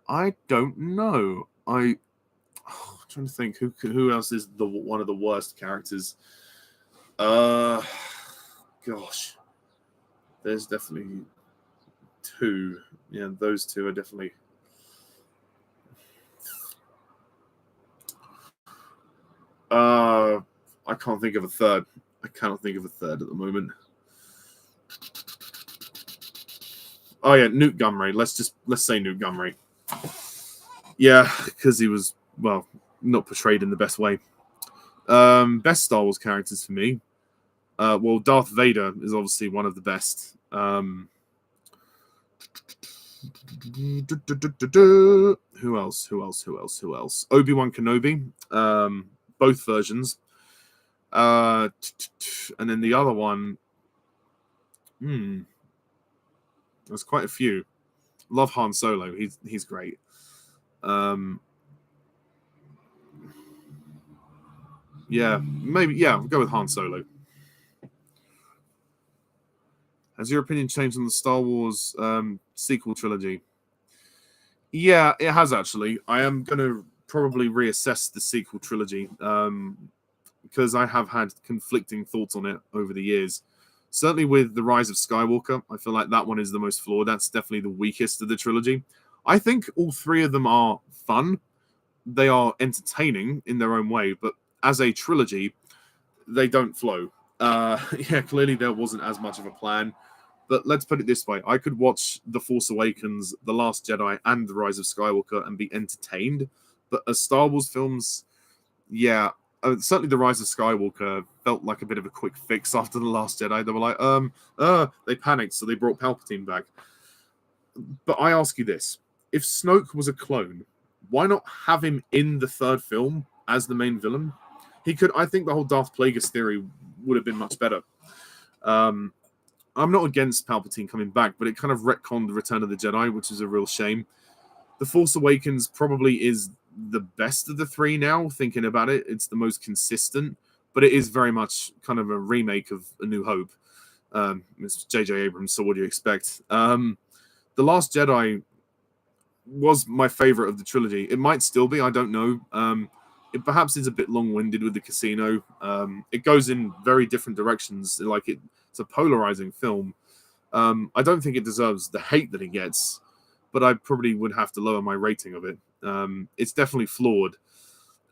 I don't know. I'm trying to think who else is one of the worst characters. Gosh, there's definitely 2. Yeah, those 2 are definitely. I can't think of a third. I cannot think of a third at the moment. Oh yeah, Newt Gunray. Let's say Newt Gunray. Yeah, because he was, well, not portrayed in the best way. Best Star Wars characters for me. Well, Darth Vader is obviously one of the best. Who else? Obi-Wan Kenobi. Both versions. And then the other one. There's quite a few. Love Han Solo. He's great. Yeah, maybe. Yeah, we'll go with Han Solo. Has your opinion changed on the Star Wars sequel trilogy? Yeah, it has actually. I am going to probably reassess the sequel trilogy because I have had conflicting thoughts on it over the years. Certainly with The Rise of Skywalker, I feel like that one is the most flawed. That's definitely the weakest of the trilogy. I think all 3 of them are fun, they are entertaining in their own way, but as a trilogy, they don't flow. Yeah, clearly there wasn't as much of a plan. But let's put it this way: I could watch The Force Awakens, The Last Jedi, and The Rise of Skywalker and be entertained. But as Star Wars films, yeah, certainly The Rise of Skywalker felt like a bit of a quick fix after The Last Jedi. They were like, they panicked, so they brought Palpatine back. But I ask you this: if Snoke was a clone, why not have him in the third film as the main villain? He could. I think the whole Darth Plagueis theory would have been much better. Um, I'm not against Palpatine coming back, but it kind of retconned the Return of the Jedi, which is a real shame. The Force Awakens probably is the best of the three now, thinking about it. It's the most consistent, but it is very much kind of a remake of A New Hope. It's J.J. Abrams, so what do you expect? The Last Jedi was my favorite of the trilogy. It might still be, I don't know. It perhaps is a bit long-winded with the casino. It goes in very different directions. It's a polarizing film. I don't think it deserves the hate that it gets, but I probably would have to lower my rating of it. It's definitely flawed,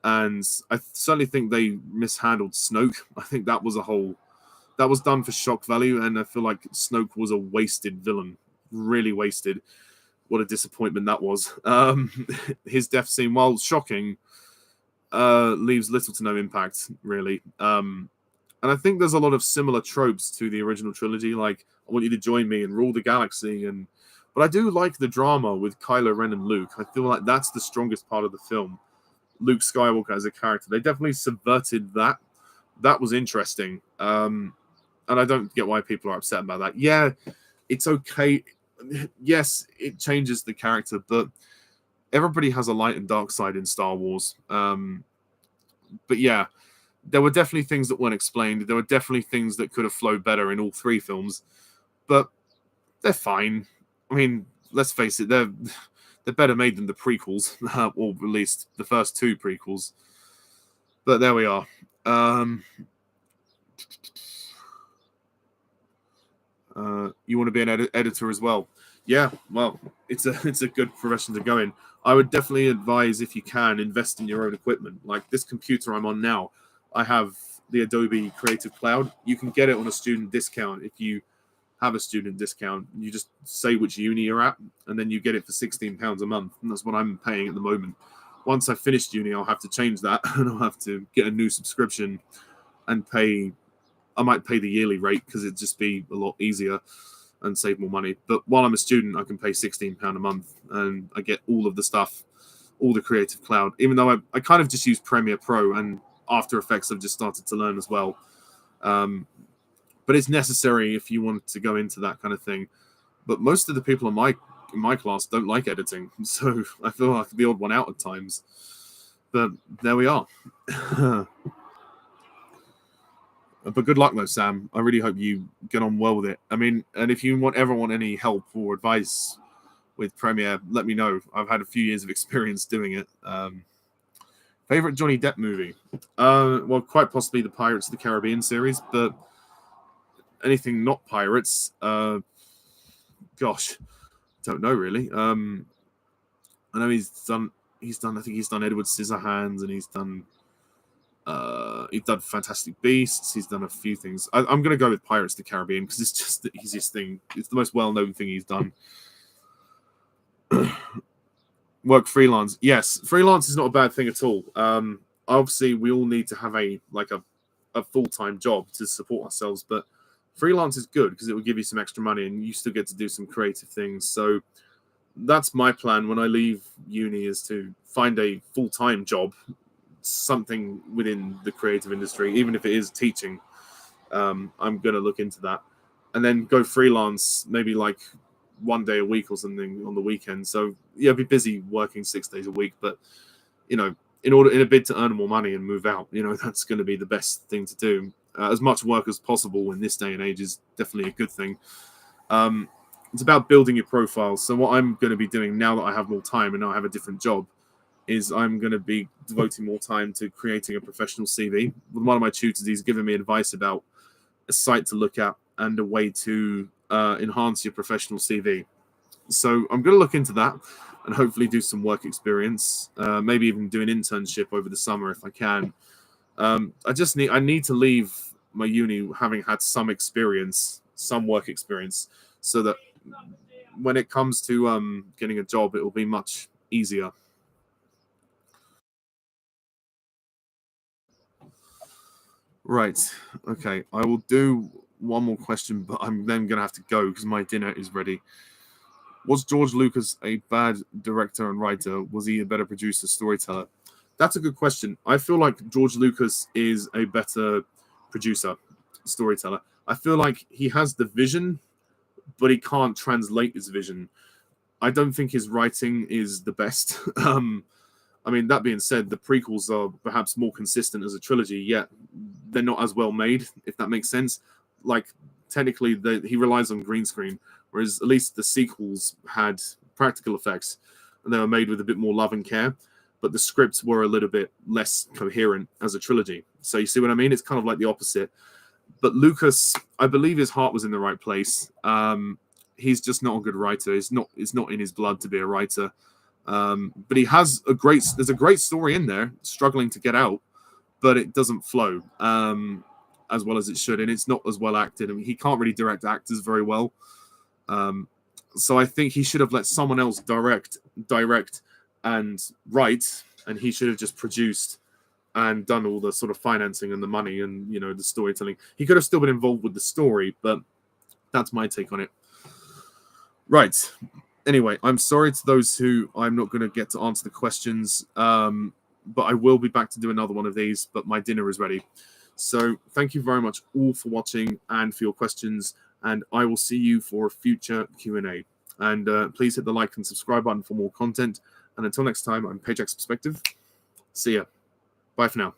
and I certainly think they mishandled Snoke. I think that was done for shock value, and I feel like Snoke was a wasted villain, really wasted. What a disappointment that was. His death scene, while shocking, leaves little to no impact, really. And I think there's a lot of similar tropes to the original trilogy, like I want you to join me and rule the galaxy. But I do like the drama with Kylo Ren and Luke. I feel like that's the strongest part of the film. Luke Skywalker as a character. They definitely subverted that. That was interesting. And I don't get why people are upset about that. Yeah, it's okay. Yes, it changes the character, but everybody has a light and dark side in Star Wars. But yeah, there were definitely things that weren't explained. There were definitely things that could have flowed better in all three films, but they're fine. I mean, let's face it, they're better made than the prequels, or at least the first two prequels. But there we are. You want to be an editor as well? Yeah, well, it's a good profession to go in. I would definitely advise, if you can, invest in your own equipment. Like this computer I'm on now, I have the Adobe Creative Cloud. You can get it on a student discount if you have a student discount. You just say which uni you're at, and then you get it for £16 a month. And that's what I'm paying at the moment. Once I've finished uni, I'll have to change that, and I'll have to get a new subscription and pay. I might pay the yearly rate because it'd just be a lot easier and save more money. But while I'm a student, I can pay £16 a month, and I get all of the stuff, all the Creative Cloud. Even though I kind of just use Premiere Pro, and After Effects I've just started to learn as well. But it's necessary if you want to go into that kind of thing. But most of the people in my class don't like editing, so I feel like the odd one out at times. But there we are. But good luck though, Sam. I really hope you get on well with it. I mean, and if you ever want any help or advice with Premiere, let me know. I've had a few years of experience doing it. Favorite Johnny Depp movie? Well, quite possibly the Pirates of the Caribbean series, but anything not pirates, gosh, don't know really. I know he's done. I think he's done Edward Scissorhands, and he's done Fantastic Beasts. He's done a few things. I'm going to go with Pirates of the Caribbean because it's just the easiest thing. It's the most well-known thing he's done. Work freelance. Yes, freelance is not a bad thing at all. Obviously, we all need to have a full-time job to support ourselves, but freelance is good because it will give you some extra money and you still get to do some creative things. So that's my plan when I leave uni, is to find a full-time job, something within the creative industry, even if it is teaching. I'm going to look into that and then go freelance, maybe like one day a week or something on the weekend. So yeah, be busy working 6 days a week, but in a bid to earn more money and move out, that's going to be the best thing to do. As much work as possible in this day and age is definitely a good thing. It's about building your profile. So what I'm going to be doing now that I have more time and now I have a different job is I'm going to be devoting more time to creating a professional CV. One of my tutors, he's given me advice about a site to look at and a way to enhance your professional CV. So I'm going to look into that and hopefully do some work experience. Maybe even do an internship over the summer if I can. I need to leave my uni having had some experience, some work experience, so that when it comes to getting a job, it will be much easier. Right. Okay. I will do one more question, but I'm then going to have to go because my dinner is ready. Was George Lucas a bad director and writer? Was he a better producer, storyteller? That's a good question. I feel like George Lucas is a better producer, storyteller. I feel like he has the vision, but he can't translate his vision. I don't think his writing is the best. I mean, that being said, the prequels are perhaps more consistent as a trilogy, yet they're not as well made, if that makes sense. Like, technically, he relies on green screen, whereas at least the sequels had practical effects, and they were made with a bit more love and care, but the scripts were a little bit less coherent as a trilogy. So you see what I mean? It's kind of like the opposite. But Lucas, I believe his heart was in the right place. He's just not a good writer. It's not in his blood to be a writer. But he has there's a great story in there, struggling to get out, but it doesn't flow as well as it should, and it's not as well acted. I mean, he can't really direct actors very well. So I think he should have let someone else direct and write, and he should have just produced and done all the sort of financing and the money and the storytelling. He could have still been involved with the story, but that's my take on it. Right. Anyway, I'm sorry to those who I'm not going to get to answer the questions, but I will be back to do another one of these, but my dinner is ready. So thank you very much all for watching and for your questions, and I will see you for a future Q&A. And please hit the like and subscribe button for more content. And until next time, I'm Pajak's Perspective. See ya. Bye for now.